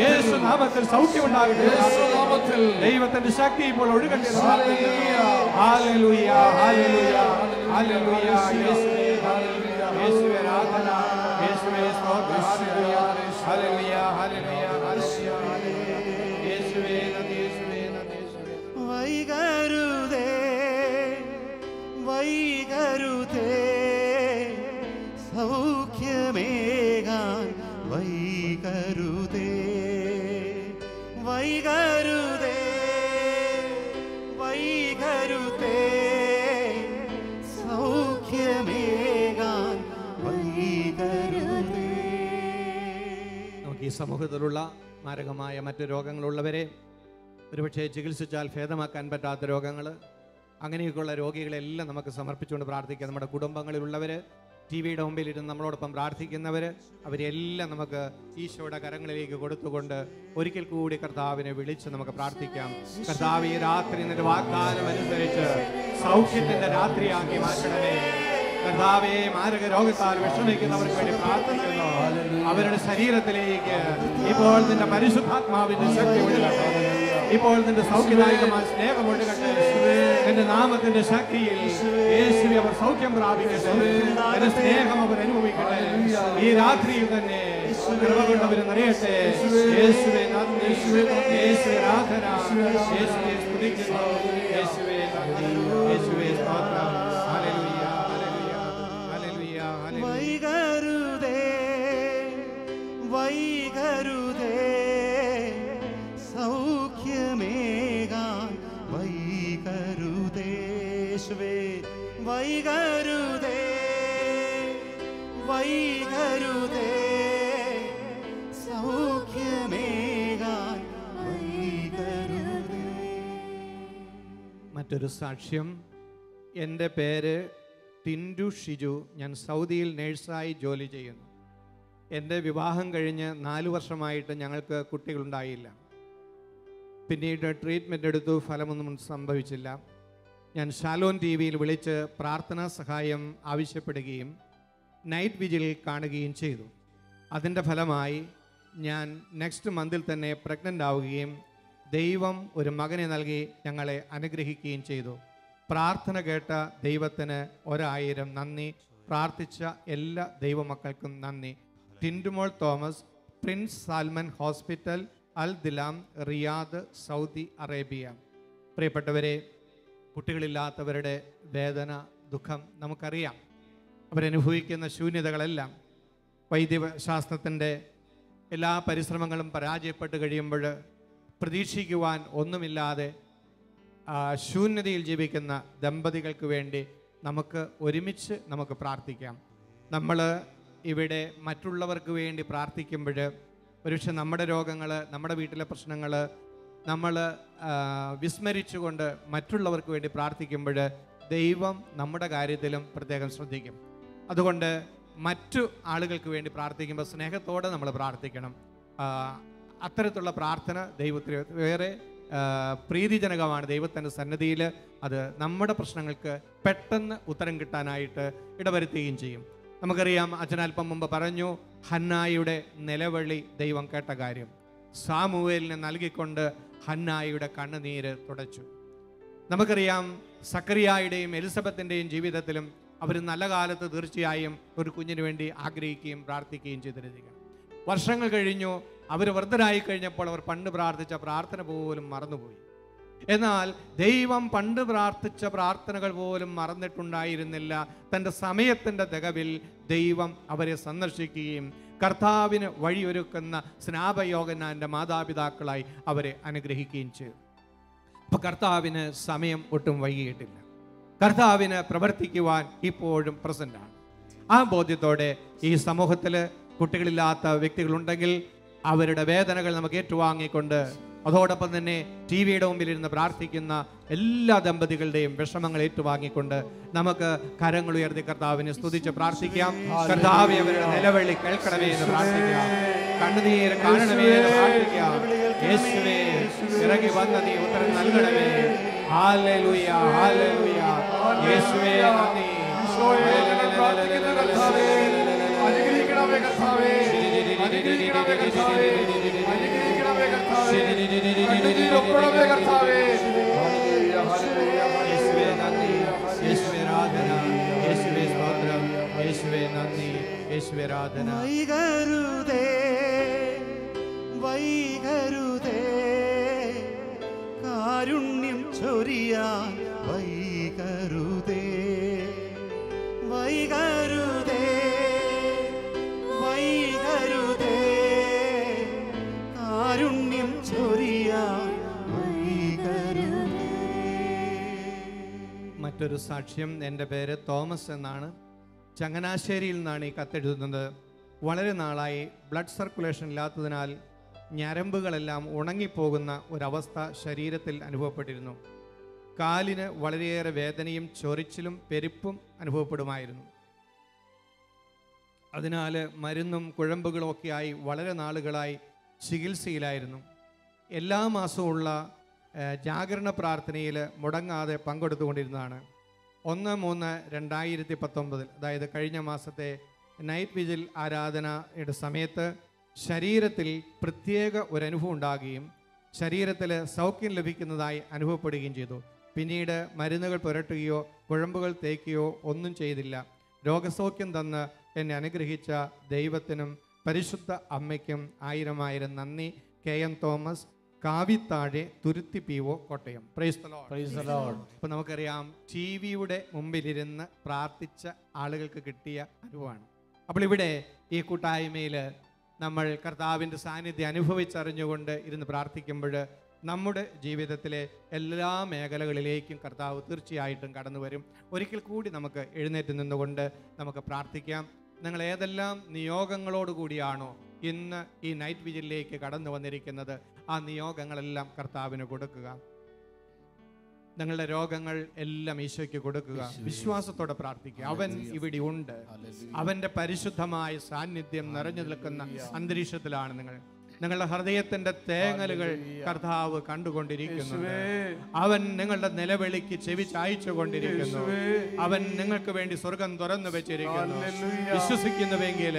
യേശു നാമത്തിൽ സൗഖ്യമുണ്ടാകട്ടെ. ദൈവത്തിന്റെ ശക്തി ഇപ്പോൾ ഒഴുകട്ടെ. Hallelujah, hallelujah, hallelujah. യേശുവേ, യേശുവേ ആരാധന, യേശുവേ സ്തോത്രം. ഹല്ലേലൂയ, ഹല്ലേലൂയ, ഹല്ലേലൂയ, യേശുവേ നന്ദി, യേശുവേ നന്ദി, യേശുവേ. വൈകരുതേ വൈകരുതേ സൗഖ്യമേകാൻ വൈകരുതേ വൈകരുതേ വൈകരുതേ സൗഖ്യമേകാൻ വൈകരുതേ. നമുക്ക് ഈ സമൂഹത്തിലുള്ള മാരകമായ മറ്റു രോഗങ്ങളുള്ളവരെ, ഒരുപക്ഷെ ചികിത്സിച്ചാൽ ഭേദമാക്കാൻ പറ്റാത്ത രോഗങ്ങൾ, അങ്ങനെയൊക്കെയുള്ള രോഗികളെല്ലാം നമുക്ക് സമർപ്പിച്ചുകൊണ്ട് പ്രാർത്ഥിക്കാം. നമ്മുടെ കുടുംബങ്ങളിലുള്ളവർ, ടി വിയുടെ മുമ്പിലിരുന്ന് നമ്മളോടൊപ്പം പ്രാർത്ഥിക്കുന്നവർ, അവരെല്ലാം നമുക്ക് ഈശോയുടെ കരങ്ങളിലേക്ക് കൊടുത്തുകൊണ്ട് ഒരിക്കൽ കൂടി കർത്താവിനെ വിളിച്ച് നമുക്ക് പ്രാർത്ഥിക്കാം. കർത്താവ്, ഈ രാത്രി നിന്റെ വാഗ്ദാനം അനുസരിച്ച് സൗഖ്യത്തിന്റെ രാത്രിയാക്കി മാറ്റണമേ. കർത്താവേ, മാരക രോഗത്താൽ വിഷമിക്കുന്നവർക്ക് വേണ്ടി പ്രാർത്ഥിക്കുന്നു. അവരുടെ ശരീരത്തിലേക്ക് ഇപ്പോൾ നിന്റെ പരിശുദ്ധാത്മാവിന്റെ ശക്തി ഒഴുകട്ടെ. ഇപ്പോൾ നിന്റെ സൗഖ്യദായകമായ സ്നേഹം ഒഴുകട്ടെ. എന്റെ നാമത്തിന്റെ ശക്തിയിൽ യേശുവേ അവർ സൗഖ്യം പ്രാപിക്കട്ടെ. എന്റെ സ്നേഹം അവർ അനുഭവിക്കട്ടെ. ഈ രാത്രിയിൽ തന്നെ കൃപ കൊണ്ട് അവർ നിറയട്ടെ. യേശുവേ നന്ദി, യേശുവേ ആരാധന, യേശുവേ സ്തുതിക്കുന്നു, യേശുവേ നന്ദി, യേശുവേ സ്തോത്രം. Hallelujah, hallelujah, hallelujah, hallelujah. വൈകരുതേ വൈകരുതേ സൗഖ്യമേകാൻ വൈകരുതേ വൈകരുതേ വൈകരുതേ സൗഖ്യമേകാൻ വൈകരുതേ. മറ്റൊരു സാക്ഷ്യം. എൻ്റെ പേര് ടിൻഡു ഷിജു. ഞാൻ സൗദിയിൽ നേഴ്സായി ജോലി ചെയ്യുന്നു. എൻ്റെ വിവാഹം കഴിഞ്ഞ് 4 വർഷമായിട്ട് ഞങ്ങൾക്ക് കുട്ടികളുണ്ടായില്ല. പിന്നീട് ട്രീറ്റ്മെൻ്റ് എടുത്തു, ഫലമൊന്നും സംഭവിച്ചില്ല. ഞാൻ ഷാലോൺ ടി വിയിൽ വിളിച്ച് പ്രാർത്ഥനാ സഹായം ആവശ്യപ്പെടുകയും നൈറ്റ് വിജിലിൽ കാണുകയും ചെയ്തു. അതിൻ്റെ ഫലമായി ഞാൻ നെക്സ്റ്റ് മന്തിൽ തന്നെ പ്രഗ്നൻ്റ് ആവുകയും ദൈവം ഒരു മകനെ നൽകി ഞങ്ങളെ അനുഗ്രഹിക്കുകയും ചെയ്തു. പ്രാർത്ഥന കേട്ട ദൈവത്തിന് 1000 നന്ദി. പ്രാർത്ഥിച്ച എല്ലാ ദൈവമക്കൾക്കും നന്ദി. Tindumol Thomas, Prince Salman hospital, Al Dilam, Riyadh, Saudi Arabia. പ്രിയപ്പെട്ടവരെ, കുട്ടികളില്ലാത്തവരുടെ വേദന, ദുഃഖം നമുക്കറിയാം. അവരനുഭവിക്കുന്ന ശൂന്യതകളെല്ലാം വൈദ്യശാസ്ത്രത്തിൻ്റെ എല്ലാ പരിശ്രമങ്ങളും പരാജയപ്പെട്ട് കഴിയുമ്പോൾ പ്രതീക്ഷിക്കുവാൻ ഒന്നുമില്ലാതെ ശൂന്യതയിൽ ജീവിക്കുന്ന ദമ്പതികൾക്ക് വേണ്ടി നമുക്ക് ഒരുമിച്ച് നമുക്ക് പ്രാർത്ഥിക്കാം. നമ്മൾ ഇവിടെ മറ്റുള്ളവർക്ക് വേണ്ടി പ്രാർത്ഥിക്കുമ്പോൾ ഒരുപക്ഷെ നമ്മുടെ രോഗങ്ങൾ, നമ്മുടെ വീട്ടിലെ പ്രശ്നങ്ങൾ നമ്മൾ വിസ്മരിച്ചുകൊണ്ട് മറ്റുള്ളവർക്ക് വേണ്ടി പ്രാർത്ഥിക്കുമ്പോൾ ദൈവം നമ്മുടെ കാര്യത്തിലും പ്രത്യേകം ശ്രദ്ധിക്കും. അതുകൊണ്ട് മറ്റു ആളുകൾക്ക് വേണ്ടി പ്രാർത്ഥിക്കുമ്പോൾ സ്നേഹത്തോടെ നമ്മൾ പ്രാർത്ഥിക്കണം. അത്തരത്തിലുള്ള പ്രാർത്ഥന ദൈവത്തിന് വേറെ പ്രീതിജനകമാണ്. ദൈവത്തിൻ്റെ സന്നിധിയിൽ അത് നമ്മുടെ പ്രശ്നങ്ങൾക്ക് പെട്ടെന്ന് ഉത്തരം കിട്ടാനായിട്ട് ഇടവരുത്തുകയും ചെയ്യും. നമുക്കറിയാം, അച്ഛനൽപ്പം മുമ്പ് പറഞ്ഞു, ഹന്നായിയുടെ നിലവിളി ദൈവം കേട്ട കാര്യം. സാമുവേലിനെ നൽകിക്കൊണ്ട് ഹന്നായിയുടെ കണ്ണുനീര് തുടച്ചു. നമുക്കറിയാം, സക്കറിയായുടെയും എലിസബത്തിൻ്റെയും ജീവിതത്തിലും അവർ നല്ല കാലത്ത് തീർച്ചയായും ഒരു കുഞ്ഞിന് വേണ്ടി ആഗ്രഹിക്കുകയും പ്രാർത്ഥിക്കുകയും ചെയ്തിരിക്കുക. വർഷങ്ങൾ കഴിഞ്ഞു, അവർ വൃദ്ധരായി കഴിഞ്ഞപ്പോൾ അവർ പണ്ട് പ്രാർത്ഥിച്ച പ്രാർത്ഥന പോലും മറന്നുപോയി. എന്നാൽ ദൈവം പണ്ട് പ്രാർത്ഥിച്ച പ്രാർത്ഥനകൾ പോലും മറന്നിട്ടുണ്ടായിരുന്നില്ല. തൻ്റെ സമയത്തിൻ്റെ തികവിൽ ദൈവം അവരെ സന്ദർശിക്കുകയും കർത്താവിന് വഴിയൊരുക്കുന്ന സ്നാപയോഹന്നാന്റെ മാതാപിതാക്കളായി അവരെ അനുഗ്രഹിക്കുകയും ചെയ്തു. അപ്പോൾ കർത്താവിന് സമയം ഒട്ടും വൈകിയിട്ടില്ല. കർത്താവിന് പ്രവർത്തിക്കുവാൻ ഇപ്പോഴും പ്രസൻ്റാണ്. ആ ബോധ്യത്തോടെ ഈ സമൂഹത്തിൽ കുട്ടികളില്ലാത്ത വ്യക്തികളുണ്ടെങ്കിൽ അവരുടെ വേദനകൾ നമുക്ക് ഏറ്റുവാങ്ങിക്കൊണ്ട് അതോടൊപ്പം തന്നെ ടി വിയുടെ മുമ്പിലിരുന്ന് പ്രാർത്ഥിക്കുന്ന എല്ലാ ദമ്പതികളുടെയും വിഷമങ്ങൾ ഏറ്റുവാങ്ങിക്കൊണ്ട് നമുക്ക് കരങ്ങൾ ഉയർത്തി കർത്താവിനെ സ്തുതിച്ച് പ്രാർത്ഥിക്കാം. കർത്താവേ, അവരുടെ നിലവിളി കേൾക്കണമേ എന്ന് പ്രാർത്ഥിക്കാം. കണ്ണുനീര് കാണണമേ എന്ന് പ്രാർത്ഥിക്കാം. യേശുവേ, ഇറങ്ങി വന്ന നീ ഉത്തരം നൽകണമേ. Hallelujah, hallelujah. യേശുവേ നന്ദി. അനുഗ്രഹിക്കണമേ കർത്താവേ, അനുഗ്രഹിക്കണമേ കർത്താവേ, അനുഗ്രഹിക്കണമേ കർത്താവേ, കണ്ണുനീരൊപ്പണമേ കർത്താവേ. യേശുവേ നന്ദി, യേശുവേ ആരാധന, യേശുവേ സ്തോത്രം, യേശുവേ നന്ദി, യേശുവേ ആരാധന. വൈകരുതേ വൈകരുതേ കാരുണ്യം ചൊരിയാൻ വൈകരുതേ വൈകരുതേ വൈകരുതേ കാരുണ്യം ചൊരിയാൻ വൈകരുതേ. മറ്റൊരു സാക്ഷ്യം. എൻ്റെ പേര് തോമസ് എന്നാണ്. ചങ്ങനാശ്ശേരിയിൽ നിന്നാണ് ഈ കത്തെഴുതുന്നത്. വളരെ നാളായി ബ്ലഡ് സർക്കുലേഷൻ ഇല്ലാത്തതിനാൽ ഞരമ്പുകളെല്ലാം ഉണങ്ങിപ്പോകുന്ന ഒരവസ്ഥ ശരീരത്തിൽ അനുഭവപ്പെട്ടിരുന്നു. കാലിന് വളരെയേറെ വേദനയും ചൊറിച്ചിലും പെരുപ്പും അനുഭവപ്പെടുമായിരുന്നു. അതിനാൽ മരുന്നും കുഴമ്പുകളും ഒക്കെയായി വളരെ നാളുകളായി ചികിത്സയിലായിരുന്നു. എല്ലാ മാസവുമുള്ള ജാഗരണ പ്രാർത്ഥനയിൽ മുടങ്ങാതെ പങ്കെടുത്തുകൊണ്ടിരുന്നതാണ്. 1/3/2019, അതായത് കഴിഞ്ഞ മാസത്തെ നൈറ്റ് വിജിൽ ആരാധനയുടെ സമയത്ത് ശരീരത്തിൽ പ്രത്യേക ഒരു അനുഭവം ഉണ്ടാകുകയും ശരീരത്തിൽ സൗഖ്യം ലഭിക്കുന്നതായി അനുഭവപ്പെടുകയും ചെയ്തു. പിന്നീട് മരുന്നുകൾ പുരട്ടുകയോ കുഴമ്പുകൾ തേക്കുകയോ ഒന്നും ചെയ്തില്ല. രോഗസൗഖ്യം തന്ന് എന്നെ അനുഗ്രഹിച്ച ദൈവത്തിനും പരിശുദ്ധ അമ്മയ്ക്കും 1000 നന്ദി. KM Thomas, Kavithazhe, Thuruthy PO, Kottayam. Praise the lord. അപ്പോൾ നമുക്കറിയാം, TV-യുടെ മുമ്പിലിരുന്ന് പ്രാർത്ഥിച്ച ആളുകൾക്ക് കിട്ടിയ അനുഭവമാണ്. അപ്പോൾ ഇവിടെ ഈ കൂട്ടായ്മയിൽ നമ്മൾ കർത്താവിൻ്റെ സാന്നിധ്യം അനുഭവിച്ചറിഞ്ഞുകൊണ്ട് ഇരുന്ന് പ്രാർത്ഥിക്കുമ്പോൾ നമ്മുടെ ജീവിതത്തിലെ എല്ലാ മേഖലകളിലേക്കും കർത്താവ് തീർച്ചയായിട്ടും കടന്നു വരും. ഒരിക്കൽ കൂടി നമുക്ക് എഴുന്നേറ്റ് നിന്നുകൊണ്ട് നമുക്ക് പ്രാർത്ഥിക്കാം. നിങ്ങൾ ഏതെല്ലാം നിയോഗങ്ങളോടുകൂടിയാണോ ഇന്ന് ഈ നൈറ്റ് വിജിലേക്ക് കടന്നു വന്നിരിക്കുന്നത്, ആ നിയോഗങ്ങളെല്ലാം കർത്താവിന് കൊടുക്കുക. നിങ്ങളുടെ രോഗങ്ങൾ എല്ലാം ഈശോയ്ക്ക് കൊടുക്കുക. വിശ്വാസത്തോടെ പ്രാർത്ഥിക്കുക. അവൻ ഇവിടെ ഉണ്ട്. അവൻ്റെ പരിശുദ്ധമായ സാന്നിധ്യം നിറഞ്ഞു നിൽക്കുന്ന അന്തരീക്ഷത്തിലാണ് നിങ്ങളുടെ ഹൃദയത്തിന്റെ തേങ്ങലുകൾ കർത്താവ് കണ്ടുകൊണ്ടിരിക്കുന്നു. അവൻ നിങ്ങളുടെ നിലവിളിക്ക് ചെവി ചായ്ച്ചു കൊണ്ടിരിക്കുന്നു. അവൻ നിങ്ങൾക്ക് വേണ്ടി സ്വർഗം തുറന്നു വെച്ചിരിക്കുന്നു. വിശ്വസിക്കുന്നുവെങ്കിൽ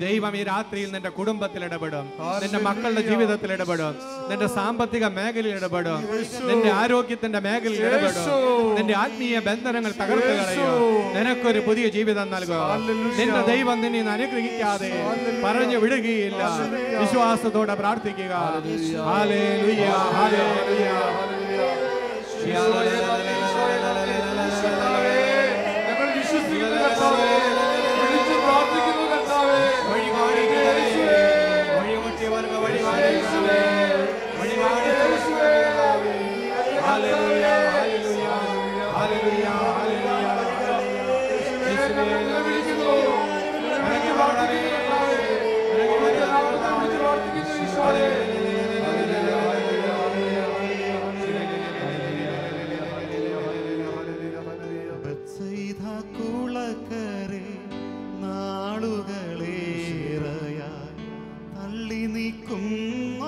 ദൈവം ഈ രാത്രിയിൽ നിന്റെ കുടുംബത്തിൽ ഇടപെടും, നിന്റെ മക്കളുടെ ജീവിതത്തിൽ ഇടപെടും, നിന്റെ സാമ്പത്തിക മേഖലയിൽ ഇടപെടും, നിന്റെ ആരോഗ്യത്തിന്റെ മേഖലയിൽ ഇടപെടും, നിന്റെ ആത്മീയ ബന്ധനങ്ങൾ തകർത്ത് കളയും, നിനക്കൊരു പുതിയ ജീവിതം നൽകുക. നിന്റെ ദൈവം നിന്നെ അനുഗ്രഹിക്കാതെ പറഞ്ഞു വിടുകയില്ല. വിശ്വാസത്തോടെ പ്രാർത്ഥിക്കുക. Hallelujah, hallelujah. ഞങ്ങൾ വിശ്വസിക്കുന്നു കർത്താവേ, വിളിച്ചു പ്രാർത്ഥിക്കുന്നു കർത്താവേ. വഴിമുട്ടിയവർക്ക് വഴി കാണിക്കണമേ. Hallelujah, hallelujah, hallelujah, hallelujah. യേശുവേ വിളിക്കുന്നു. ഇറങ്ങി വാണമേ. ബത്സയിദാ കുളക്കരെ നാളുകളേറെയായി തള്ളി നീക്കും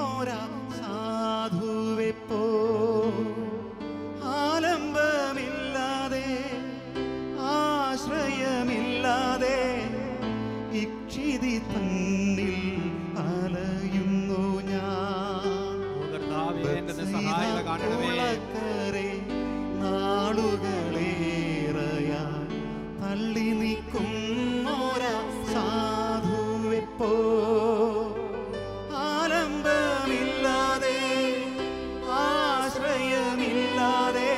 ഒരാ സാധുവെ പോ, ആലംബമില്ലാതെ ആശ്രയമില്ലാതെ ഇക്ഷിതി തന്നിൽ അലയുന്നു ഞാൻ. കുളക്കരെ നാളുകളേറെയായി തള്ളി നീക്കും ഒരാ സാധുവെ പോ, ആലംബമില്ലാതെ ആശ്രയമില്ലാതെ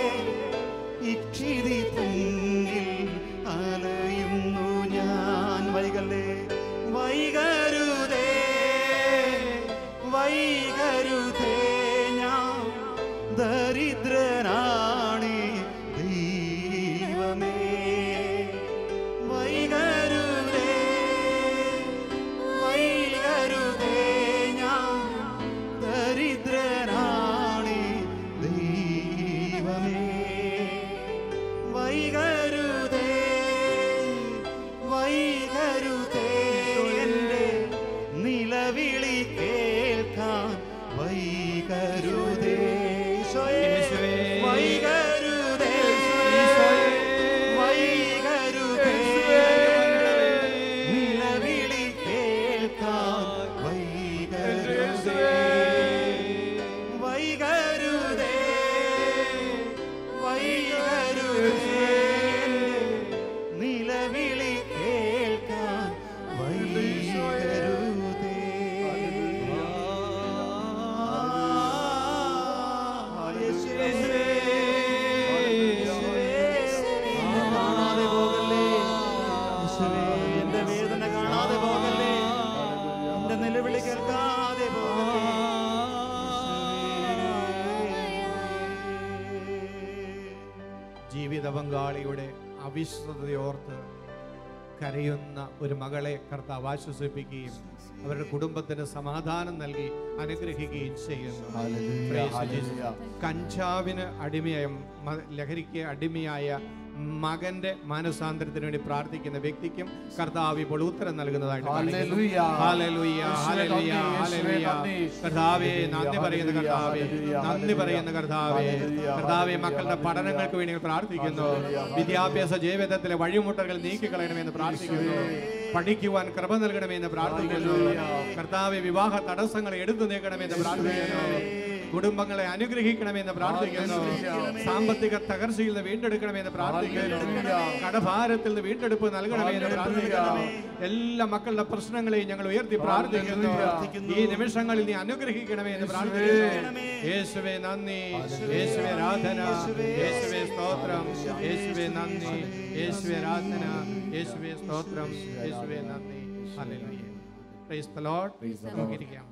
ഇക്ഷിതി തന്നിൽ അലയുന്നു ഞാൻ. വൈകല്ലേ, വൈകരുതേ വൈകരുതേ, ഞാൻ ദരിദ്രനാണേ ദൈവമേ. വൈകരുതേ വൈകരുതേ, ഞാൻ ദരിദ്രനാ ഈശോയെ വൈകരുതേ വൈകരുതേ നിലവിളി കേൾക്കാൻ വൈകരുതേ വൈകരുതേ വൈകരുതേ നിലവിളി കേൾക്കാൻ വൈകരുതേ കാണാതെ പോകല്ലേ യേശുവേ എന്റെ വേദന കാണാതെ പോകല്ലേ എന്റെ നിലവിളി കേൾക്കാതെ പോകല്ലേ ജീവിത പങ്കാളിയുടെ അവിശ്വസതയോർത്ത് കരയുന്ന ഒരു മകളെ കർത്താവ് ആശ്വസിപ്പിക്കുകയും അവരുടെ കുടുംബത്തിന് സമാധാനം നൽകി അനുഗ്രഹിക്കുകയും ചെയ്യുന്നു. Praise Jesus. കഞ്ചാവിന് അടിമയായ ലഹരിക്ക് അടിമയായ മകന്റെ മാനസാന്തരത്തിന് വേണ്ടി പ്രാർത്ഥിക്കുന്ന വ്യക്തിക്കും കർത്താവ് ഇപ്പോൾ ഉത്തരം നൽകുന്നതായിട്ട് കർത്താവേ നന്ദി പറയുന്ന കർത്താവേ നന്ദി പറയുന്ന കർത്താവേ കർത്താവേ മക്കളുടെ പഠനങ്ങൾക്ക് വേണ്ടി പ്രാർത്ഥിക്കുന്നു. വിദ്യാഭ്യാസ ജീവിതത്തിലെ വഴിമുട്ടകൾ നീക്കിക്കളയണമെന്ന് പ്രാർത്ഥിക്കുന്നു. പഠിക്കുവാൻ കൃപ നൽകണമെന്ന് പ്രാർത്ഥിക്കുന്നു. കർത്താവെ വിവാഹ തടസ്സങ്ങൾ എടുത്തു നീക്കണമെന്ന് പ്രാർത്ഥിക്കുന്നു. കുടുംബങ്ങളെ അനുഗ്രഹിക്കണമെന്ന് പ്രാർത്ഥിക്കുന്നു. സാമ്പത്തിക തകർച്ചയിൽ നിന്ന് വീണ്ടെടുക്കണമെന്ന് പ്രാർത്ഥിക്കുന്നു. കടഭാരത്തിൽ നിന്ന് വീണ്ടെടുപ്പ് നൽകണമെന്ന് പ്രാർത്ഥിക്കുന്നു. എല്ലാ മക്കളുടെ പ്രശ്നങ്ങളെയും ഞങ്ങൾ ഉയർത്തി പ്രാർത്ഥിക്കുന്നു. ഈ നിമിഷങ്ങളിൽ നീ അനുഗ്രഹിക്കണമെന്ന് പ്രാർത്ഥിക്കുന്നു. യേശുവേ നന്ദി, യേശുവേ ആരാധന, യേശുവേ സ്തോത്രം, യേശുവേ നന്ദി, യേശുവേ ആരാധന, യേശുവേ സ്തോത്രം, യേശുവേ നന്ദി. ഹല്ലേലൂയ. Praise the lord. നമുക്കിരിക്കാം.